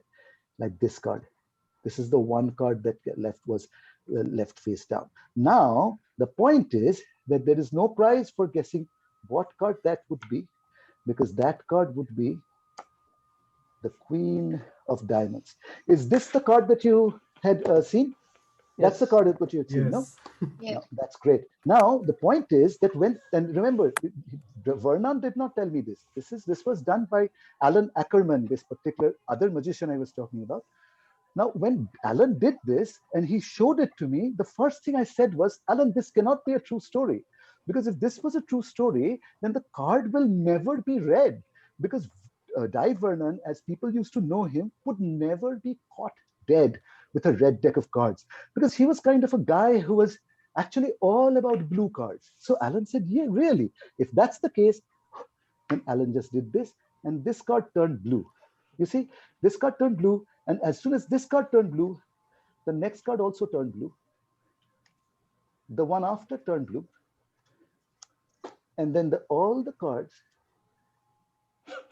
Like this card. This is the one card that was left face down. Now, the point is that there is no prize for guessing what card that would be, because that card would be the Queen of Diamonds. Is this the card that you had seen? That's the card that you had seen, no? Yeah. No, that's great. Now, the point is that and remember, Vernon did not tell me this. This was done by Alan Ackerman, this particular other magician I was talking about. Now, when Alan did this and he showed it to me, the first thing I said was, "Alan, this cannot be a true story. Because if this was a true story, then the card will never be read. Because Di Vernon, as people used to know him, would never be caught dead with a red deck of cards, because he was kind of a guy who was actually all about blue cards." So Alan said, "Yeah, really? If that's the case," then Alan just did this, and this card turned blue. You see, this card turned blue, and as soon as this card turned blue, the next card also turned blue. The one after turned blue. And then all the cards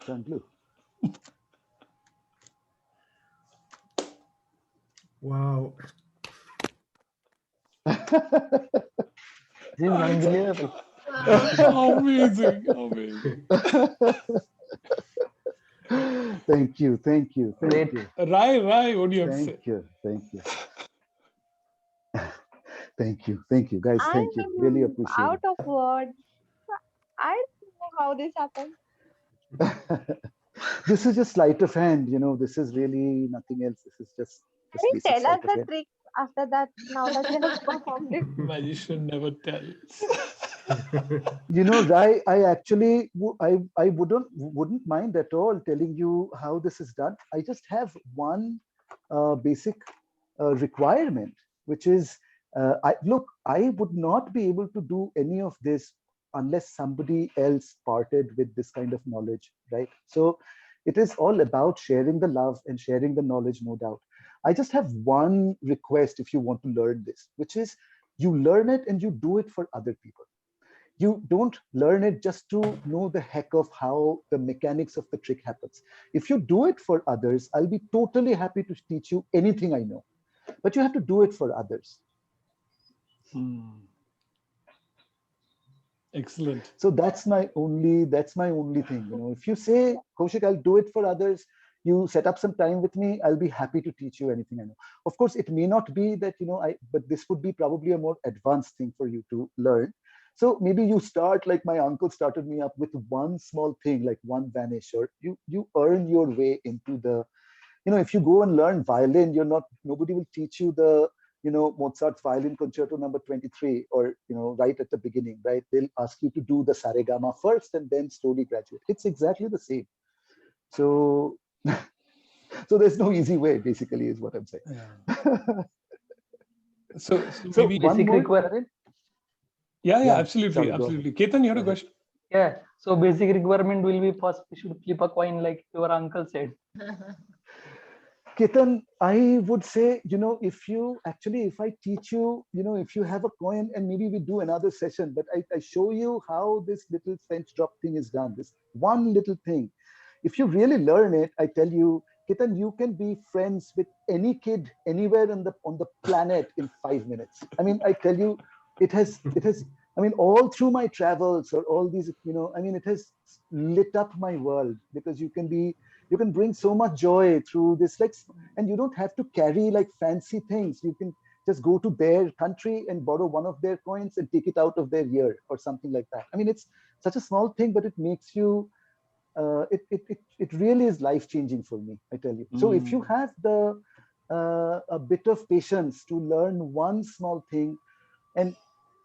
turned blue. Wow. This is unbelievable. Amazing, amazing. Thank you. Great. Rai, what do you have to say? Thank you, guys. Thank you. Really appreciate out of words. I don't know how this happened. it. This is just sleight of hand, this is really nothing else. This is just Can you basic tell us sleight of the hand. trick after that, now that you have performed it? Magician never tells. Rai, I actually, I wouldn't mind at all telling you how this is done. I just have one basic requirement, which is, I would not be able to do any of this unless somebody else parted with this kind of knowledge, right? So it is all about sharing the love and sharing the knowledge, no doubt. I just have one request if you want to learn this, which is you learn it and you do it for other people. You don't learn it just to know the heck of how the mechanics of the trick happens. If you do it for others, I'll be totally happy to teach you anything I know, but you have to do it for others. Excellent. So that's my only thing. If you say, Kaushik, I'll do it for others, you set up some time with me, I'll be happy to teach you anything I know. Of course, it may not be that, but this would be probably a more advanced thing for you to learn. So maybe you start like my uncle started me up with one small thing, like one vanish, or you earn your way into the, if you go and learn violin, nobody will teach you the, Mozart's violin concerto number 23, or, right at the beginning, right? They'll ask you to do the saregama first and then slowly graduate. It's exactly the same. So, so there's no easy way, basically, is what I'm saying. Yeah. So maybe basic requirement. Yeah, absolutely, sorry, absolutely. Ketan, you had a question? Yeah. So basic requirement will be first we should flip a coin like your uncle said. Ketan, I would say, if I teach you, if you have a coin, and maybe we do another session, but I show you how this little French drop thing is done, this one little thing. If you really learn it, I tell you, Ketan, you can be friends with any kid anywhere on the planet in 5 minutes. I mean, I tell you, it has, I mean, all through my travels or all these, it has lit up my world, because you can bring so much joy through this, and you don't have to carry like fancy things. You can just go to their country and borrow one of their coins and take it out of their ear or something like that. I mean, it's such a small thing, but it makes you, it really is life-changing for me, I tell you. So if you have a bit of patience to learn one small thing, and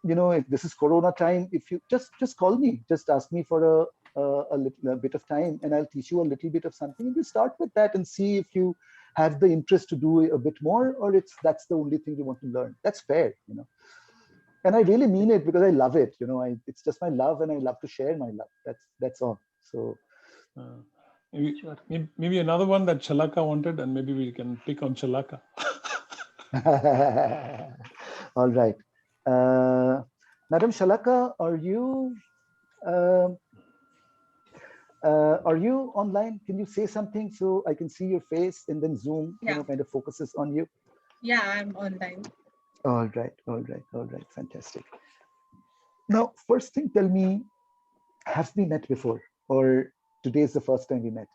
if this is Corona time, if you just call me, just ask me for a bit of time, and I'll teach you a little bit of something, and you start with that and see if you have the interest to do a bit more, or that's the only thing you want to learn. That's fair, and I really mean it, because I love it. It's just my love, and I love to share my love. That's all. So maybe another one that Shalaka wanted, and maybe we can pick on Shalaka. All right. Madam Shalaka, are you online? Can you say something so I can see your face, and then Zoom kind of focuses on you? Yeah, I'm online. All right. Fantastic. Now, first thing, tell me, have we met before, or today is the first time we met?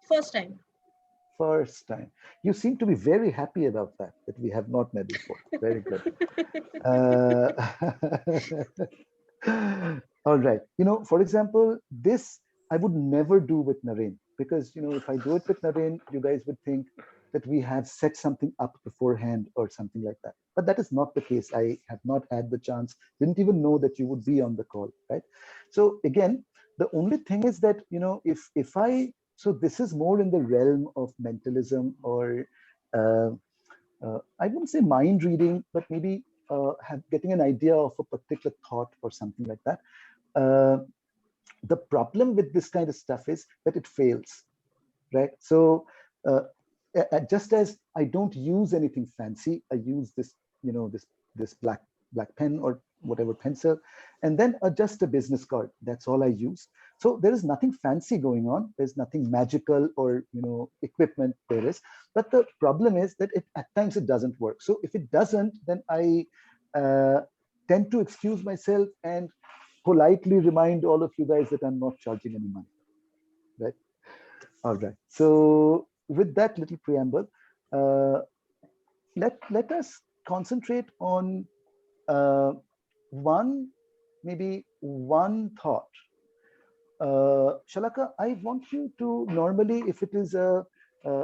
First time. First time. You seem to be very happy about that we have not met before. Very good. All right. For example, this I would never do with Naren, because, if I do it with Naren, you guys would think that we have set something up beforehand or something like that. But that is not the case. I have not had the chance, didn't even know that you would be on the call, right? So again, the only thing is that, so this is more in the realm of mentalism, or I wouldn't say mind reading, but maybe getting an idea of a particular thought or something like that. The problem with this kind of stuff is that it fails, right? So just as I don't use anything fancy, I use this, this black pen or whatever pencil, and then just a business card. That's all I use. So there is nothing fancy going on. There's nothing magical or, equipment there is. But the problem is that at times it doesn't work. So if it doesn't, then I tend to excuse myself and politely remind all of you guys that I'm not charging any money, right? All right. So with that little preamble, let us concentrate on maybe one thought Shalaka, I want you to normally, if it is a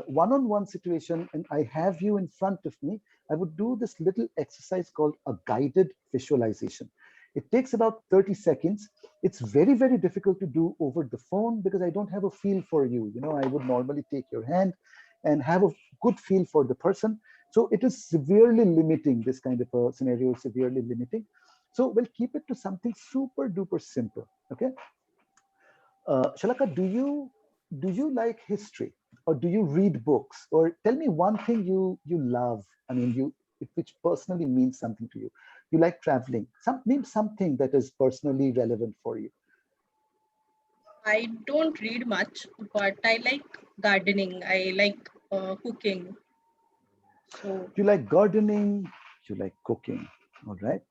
one-on-one situation and I have you in front of me, I would do this little exercise called a guided visualization. It takes about 30 seconds. It's very, very difficult to do over the phone because I don't have a feel for you. You know, I would normally take your hand and have a good feel for the person. So it is severely limiting, this kind of a scenario is severely limiting. So we'll keep it to something super duper simple, okay? Shalaka, do you like history, or do you read books, or tell me one thing you love? I mean, which personally means something to you. You like traveling. Name something that is personally relevant for you. I don't read much, but I like gardening. I like cooking. So You like gardening. You like cooking. All right.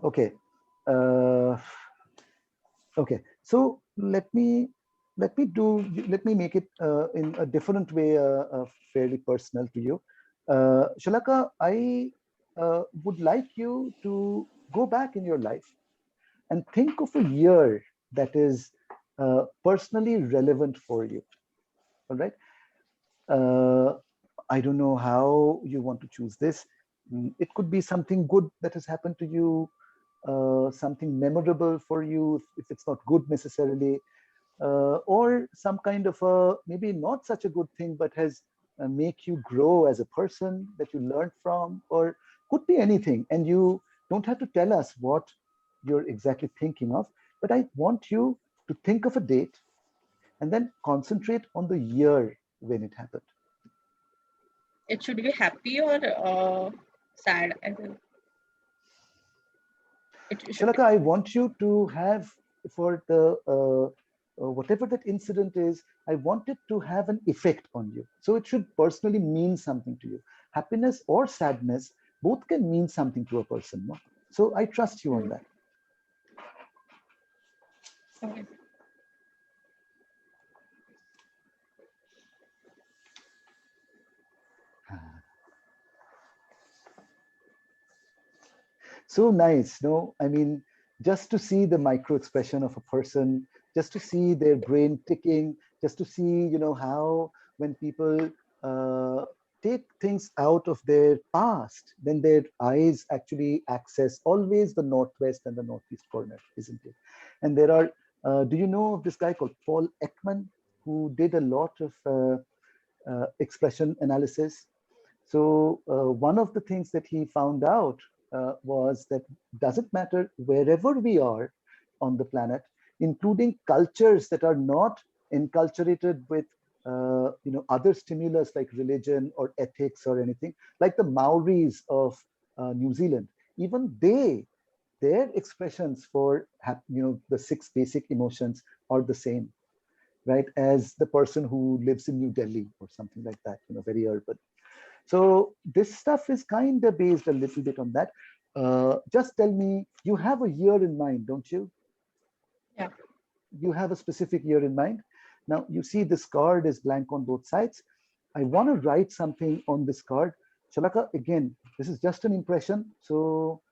Okay. Okay. So let me make it in a different way, fairly personal to you. Shalaka, I would like you to go back in your life and think of a year that is personally relevant for you. All right. I don't know how you want to choose this. It could be something good that has happened to you, something memorable for you, if it's not good necessarily, or some kind of a maybe not such a good thing, but has make you grow as a person that you learned from, or could be anything. And you don't have to tell us what you're exactly thinking of, but I want you to think of a date and then concentrate on the year when it happened. it should be happy or sad. I think it should be. Shalaka, I want you to have, for the whatever that incident is, I want it to have an effect on you. So it should personally mean something to you. Happiness or sadness, both can mean something to a person. No? So I trust you on that. Okay. So nice, no? I mean, just to see the micro expression of a person, just to see their brain ticking, just to see, you know, how when people take things out of their past, then their eyes actually access always the northwest and the northeast corner, isn't it? And there are, do you know of this guy called Paul Ekman, who did a lot of expression analysis? So one of the things that he found out was that doesn't matter wherever we are on the planet, including cultures that are not enculturated with other stimulus like religion or ethics or anything, like the Maoris of New Zealand, even their expressions for the 6 basic emotions are the same, right, as the person who lives in New Delhi or something like that, very urban. So this stuff is kind of based a little bit on that. Just tell me, you have a year in mind, don't you? Yeah. You have a specific year in mind. Now you see this card is blank on both sides. I want to write something on this card. Shalaka, again, this is just an impression. So,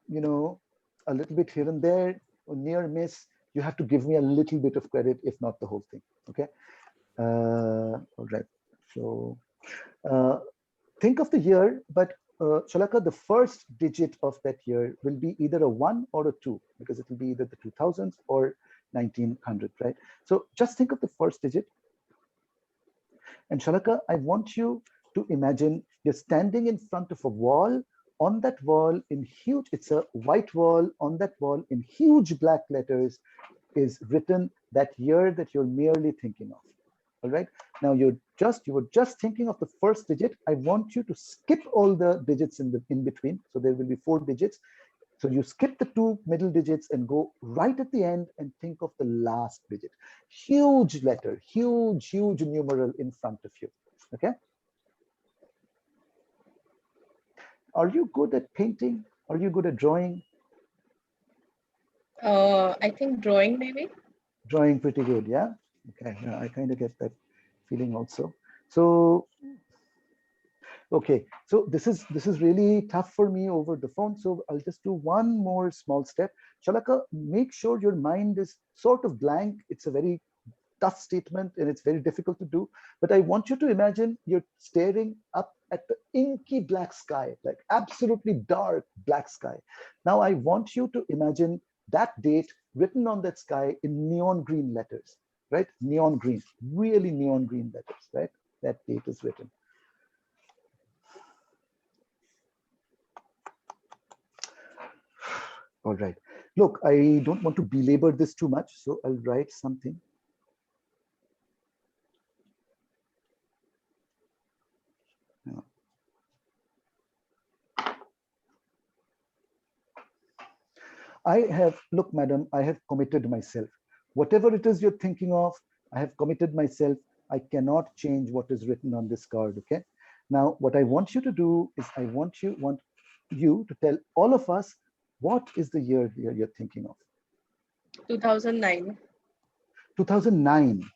a little bit here and there, or near miss, you have to give me a little bit of credit, if not the whole thing. Okay. All right. So, think of the year, but Shalaka, the first digit of that year will be either a 1 or a 2, because it will be either the 2000s or 1900, right? So just think of the first digit. And Shalaka, I want you to imagine you're standing in front of a wall. On that wall in huge, it's a white wall, on that wall in huge black letters is written that year that you're merely thinking of. All right. Now you were just thinking of the first digit. I want you to skip all the digits in between. So there will be 4 digits. So you skip the 2 middle digits and go right at the end and think of the last digit. Huge letter, huge numeral in front of you. Okay. Are you good at painting? Are you good at drawing? I think drawing maybe. Drawing pretty good, yeah. Okay, yeah, I kind of get that feeling also. So, Okay, so this is really tough for me over the phone. So I'll just do one more small step. Shalaka, make sure your mind is sort of blank. It's a very tough statement and it's very difficult to do. But I want you to imagine you're staring up at the inky black sky, like absolutely dark black sky. Now I want you to imagine that date written on that sky in neon green letters, right? Neon green, really neon green letters, right? That date is written. All right. Look, I don't want to belabor this too much, so I'll write something. Look, madam, I have committed myself. Whatever it is you're thinking of, I have committed myself. I cannot change what is written on this card, okay? Now, what I want you to do is I want you to tell all of us what is the year you're thinking of. 2009. 2009.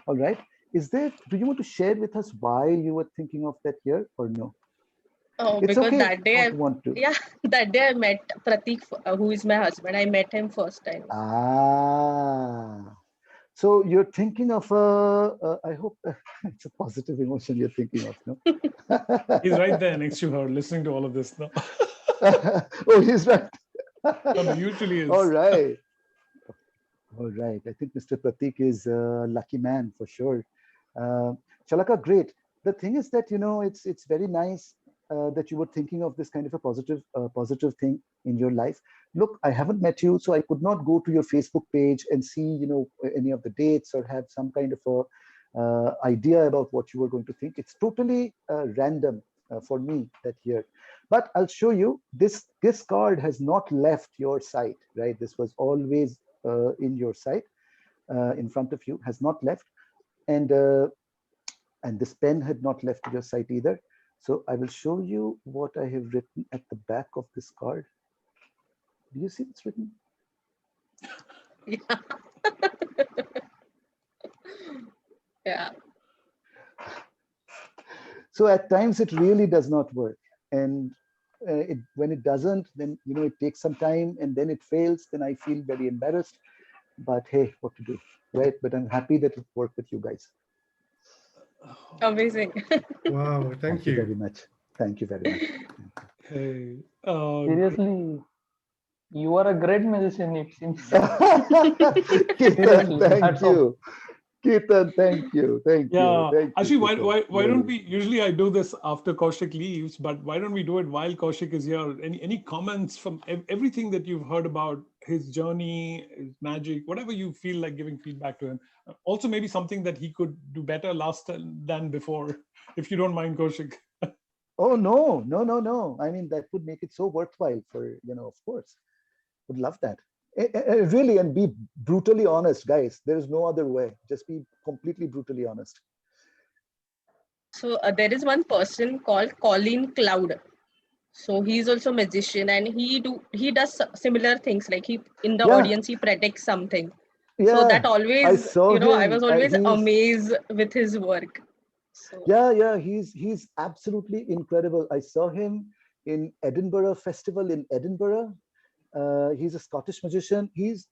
All right. Do you want to share with us why you were thinking of that year or no? Oh, It's because okay that day, that day I met Pratik, who is my husband. I met him first time. Ah, so you're thinking of I hope it's a positive emotion you're thinking of, no? He's right there next to her, listening to all of this. No? Oh, he's right. No, usually is. All right. All right. I think Mr. Pratik is a lucky man for sure. Shalaka, great. The thing is that, it's very nice that you were thinking of this kind of a positive thing in your life. Look, I haven't met you, so I could not go to your Facebook page and see, any of the dates or have some kind of a idea about what you were going to think. It's totally random for me that year. But I'll show you this card has not left your site, right? This was always in your site, in front of you, has not left. And this pen had not left your site either. So I will show you what I have written at the back of this card. Do you see what's written? Yeah. Yeah. So at times it really does not work. And when it doesn't, then, it takes some time and then it fails. Then I feel very embarrassed. But hey, what to do, right? But I'm happy that it worked with you guys. Amazing. Wow, thank you very much. Thank you very much. Hey, Seriously, you are a great musician, it seems. Ketan, thank you. Ketan, thank you. Thank you. Actually, why don't we, usually I do this after Kaushik leaves, but why don't we do it while Kaushik is here? Any comments from everything that you've heard about his journey, his magic, whatever you feel like giving feedback to him. Also, maybe something that he could do better last than before, if you don't mind, Kaushik. Oh, no. I mean, that would make it so worthwhile for, of course. Would love that. Really, and be brutally honest, guys. There is no other way. Just be completely brutally honest. So there is one person called Colin Cloud. So he's also a magician, and he does similar things. Like in the audience he predicts something. Yeah, so that always, I was always he's amazed with his work. So. Yeah, he's absolutely incredible. I saw him in Edinburgh Festival in Edinburgh. He's a Scottish magician. He's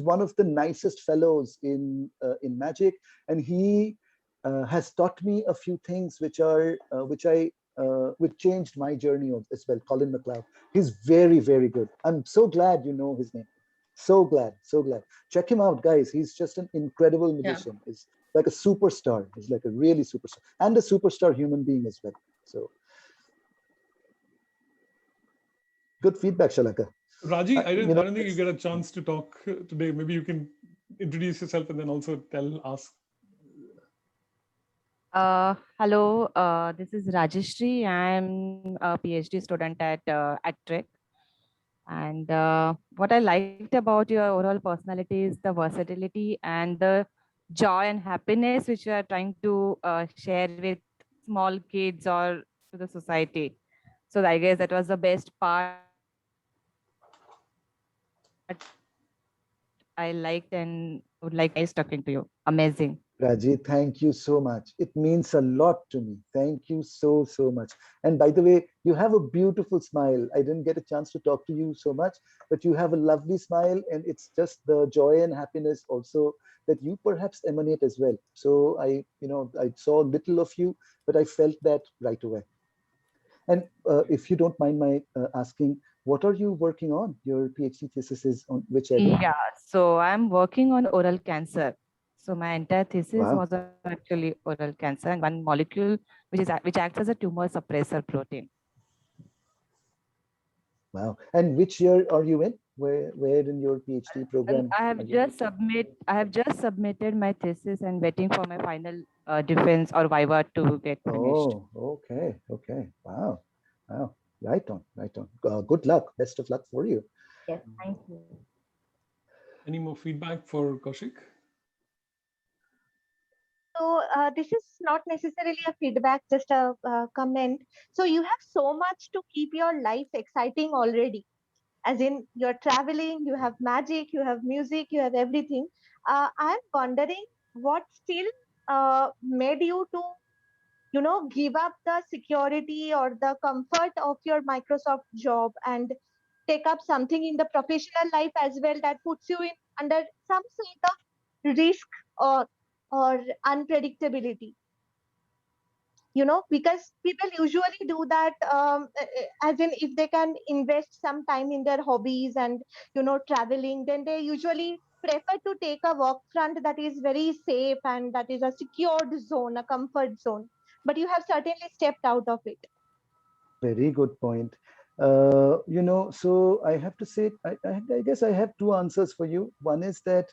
one of the nicest fellows in magic, and he has taught me a few things which changed my journey as well. Colin McLeod. He's very, very good. I'm so glad you know his name. So glad. Check him out, guys. He's just an incredible magician. Yeah. He's like a superstar. He's like a really superstar and a superstar human being as well. So good feedback, Shalaka. Raji, I don't think you get a chance to talk today. Maybe you can introduce yourself and then also tell us. Hello, this is Rajeshri. I'm a PhD student at Trek. And what I liked about your overall personality is the versatility and the joy and happiness which you are trying to share with small kids or to the society. So I guess that was the best part I liked and would like nice talking to you. Amazing. Raji, thank you so much. It means a lot to me. Thank you so, so much. And by the way, you have a beautiful smile. I didn't get a chance to talk to you so much, but you have a lovely smile, and it's just the joy and happiness also that you perhaps emanate as well. So I saw little of you, but I felt that right away. And if you don't mind my asking, what are you working on? Your PhD thesis is on which area? Yeah, so I'm working on oral cancer. So my entire thesis Wow. was on actually oral cancer and one molecule which acts as a tumor suppressor protein. Wow. And which year are you in? Where in your PhD And program I are have you? just submitted my thesis and waiting for my final defense or viva to get finished. Oh, okay, okay. Wow, wow. Right on, right on. Good luck. Best of luck for you. Yes, thank you. Any more feedback for Kaushik? So this is not necessarily a feedback, just a comment. So you have so much to keep your life exciting already. As in, you're traveling, you have magic, you have music, you have everything. I'm wondering what still made you to, give up the security or the comfort of your Microsoft job and take up something in the professional life as well that puts you in under some sort of risk or unpredictability, because people usually do that, as in if they can invest some time in their hobbies and traveling, then they usually prefer to take a work front that is very safe and that is a secured zone, a comfort zone, but you have certainly stepped out of it. Very good point. So I have to say, I guess I have two answers for you. One is that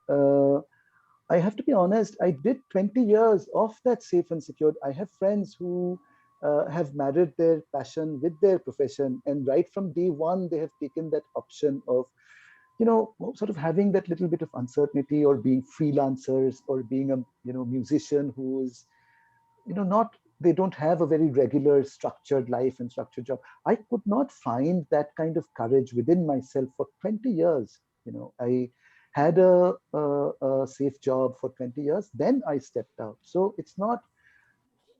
uh, I have to be honest, I did 20 years of that safe and secured. I have friends who have married their passion with their profession, and right from day one, they have taken that option of, sort of having that little bit of uncertainty, or being freelancers, or being a, musician who is, not, they don't have a very regular structured life and structured job. I could not find that kind of courage within myself for 20 years. I had a safe job for 20 years, then I stepped out. So it's not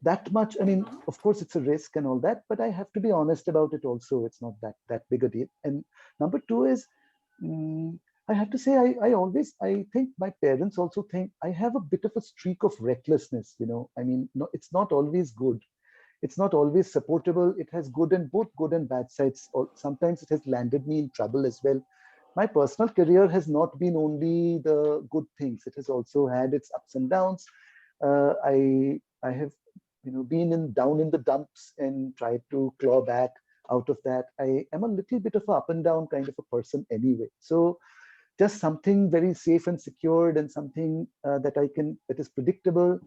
that much. I mean, of course it's a risk and all that, but I have to be honest about it also. It's not that big a deal. And number two is, mm, I have to say, I think my parents also think I have a bit of a streak of recklessness. I mean, no, it's not always good. It's not always supportable. It has both good and bad sides. Or sometimes it has landed me in trouble as well. My personal career has not been only the good things. It has also had its ups and downs. I have been down in the dumps and tried to claw back out of that. I am a little bit of a up and down kind of a person anyway. So just something very safe and secured, and something that is predictable.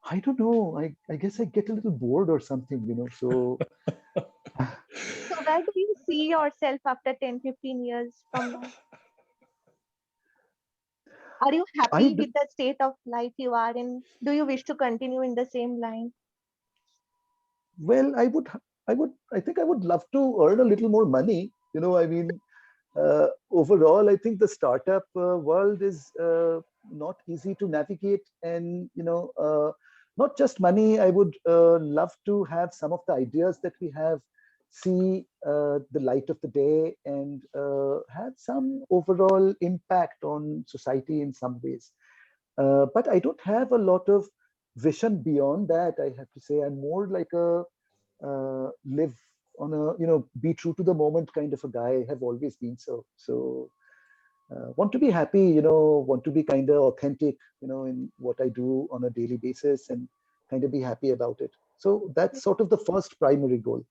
I don't know. I guess I get a little bored or something, so. So where do you see yourself after 10-15 years from now? Are you happy with the state of life you are in? Do you wish to continue in the same line? Well, I think I would love to earn a little more money. I mean, overall, I think the startup world is not easy to navigate, and not just money. I would love to have some of the ideas that we have see the light of the day, and have some overall impact on society in some ways. But I don't have a lot of vision beyond that. I have to say, I'm more like a live on a, be true to the moment kind of a guy. I have always been so want to be happy, want to be kind of authentic, in what I do on a daily basis, and kind of be happy about it. So that's sort of the first primary goal.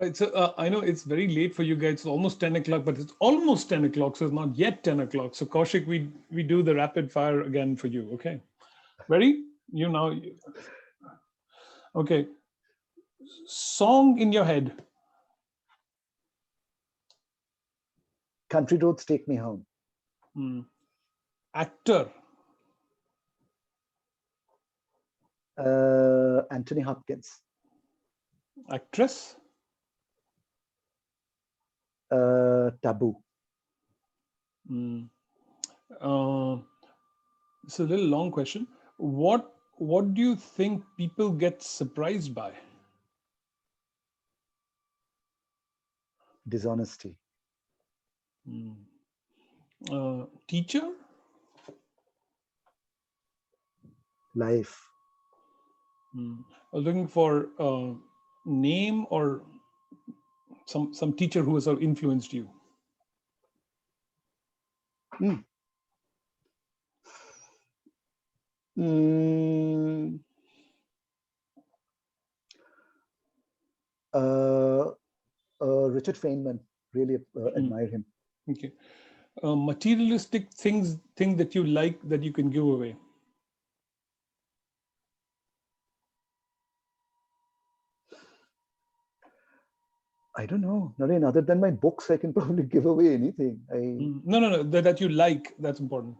Right, so I know it's very late for you guys. It's almost 10 o'clock, but it's almost 10 o'clock, so it's not yet 10 o'clock. So Kaushik, we do the rapid fire again for you, okay? Ready? Okay. Song in your head. Country Roads Take Me Home. Actor. Anthony Hopkins. Actress. Taboo. It's a little long question. What do you think people get surprised by? Dishonesty. Teacher? Life. I was looking for name or some teacher who has sort of influenced you. Richard Feynman, really admire him. Okay. Materialistic thing that you like that you can give away. I don't know, Naren, other than my books, I can probably give away anything. No, that you like, that's important.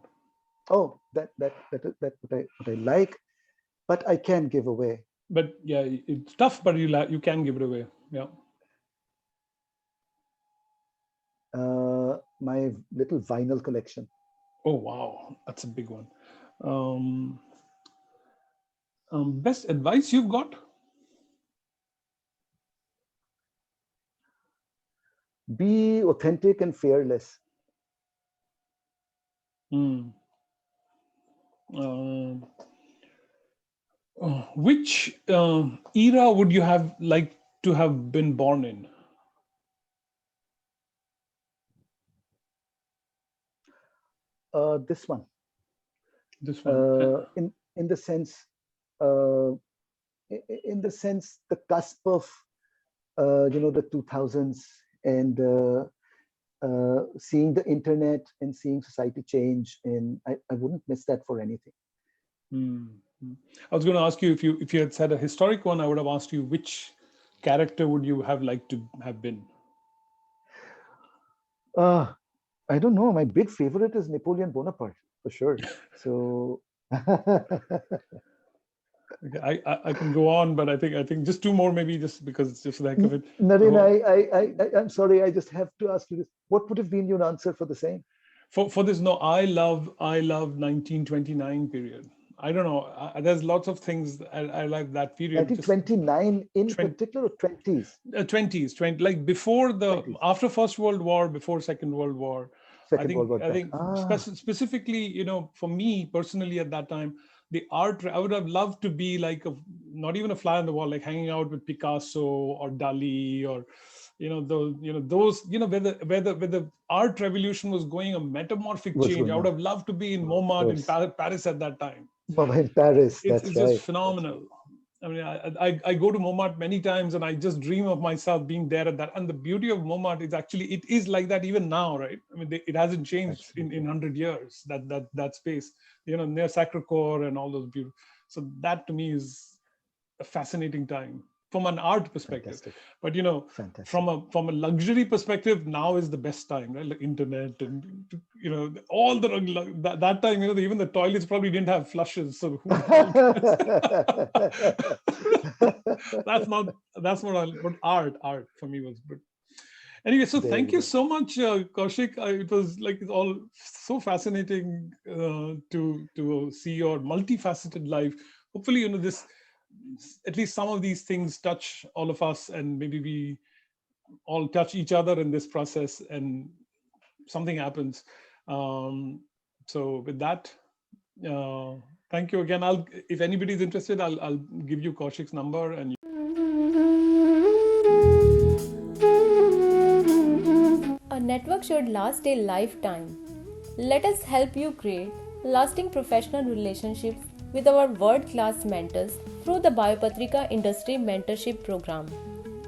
Oh, that what I like, but I can give away. But yeah, it's tough, but you can give it away. Yeah. My little vinyl collection. Oh wow, that's a big one. Best advice you've got? Be authentic and fearless. Which era would you have liked to have been born in? This one. This one. In the sense, the cusp of the 2000s and seeing the internet and seeing society change, and I wouldn't miss that for anything. I was going to ask you if you had said a historic one, I would have asked you which character would you have liked to have been? I don't know. My big favorite is Napoleon Bonaparte, for sure. So okay, I can go on, but I think just two more, maybe, just because it's just the heck of it. Naren, I'm sorry. I just have to ask you this. What would have been your answer for the same? For this, no, I love 1929 period. I don't know. There's lots of things I like that period. 1929 in particular, or 20s? 20s, like before after First World War, before Second World War. I think specifically, for me personally at that time, the art, I would have loved to be like not even a fly on the wall, like hanging out with Picasso or Dali or those where the art revolution was going a metamorphic change. I would have loved to be in Montmartre in Paris at that time. In Paris, it's just phenomenal. I mean, I go to Montmartre many times and I just dream of myself being there at that. And the beauty of Montmartre is actually, it is like that even now, right? I mean, it hasn't changed in 100 years, that space, near Sacré-Cœur and all those beautiful. So that to me is a fascinating time from an art perspective. But from a luxury perspective, now is the best time, right? Like internet and all that time, even the toilets probably didn't have flushes. So that's what art for me was good. Anyway, so thank you so much, Kaushik. It was like, it's all so fascinating to see your multifaceted life. Hopefully, this, at least some of these things touch all of us, and maybe we all touch each other in this process and something happens. So with that, thank you again. If anybody's interested, I'll give you Kaushik's number. And a network should last a lifetime. Let us help you create lasting professional relationships with our world-class mentors through the Biopatrika Industry Mentorship Program,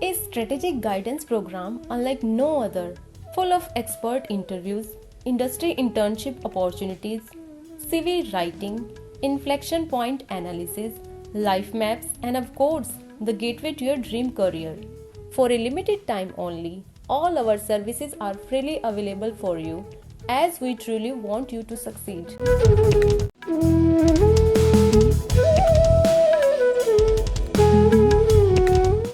a strategic guidance program unlike no other, full of expert interviews, industry internship opportunities, CV writing, inflection point analysis, life maps, and of course, the gateway to your dream career. For a limited time only, all our services are freely available for you, as we truly want you to succeed.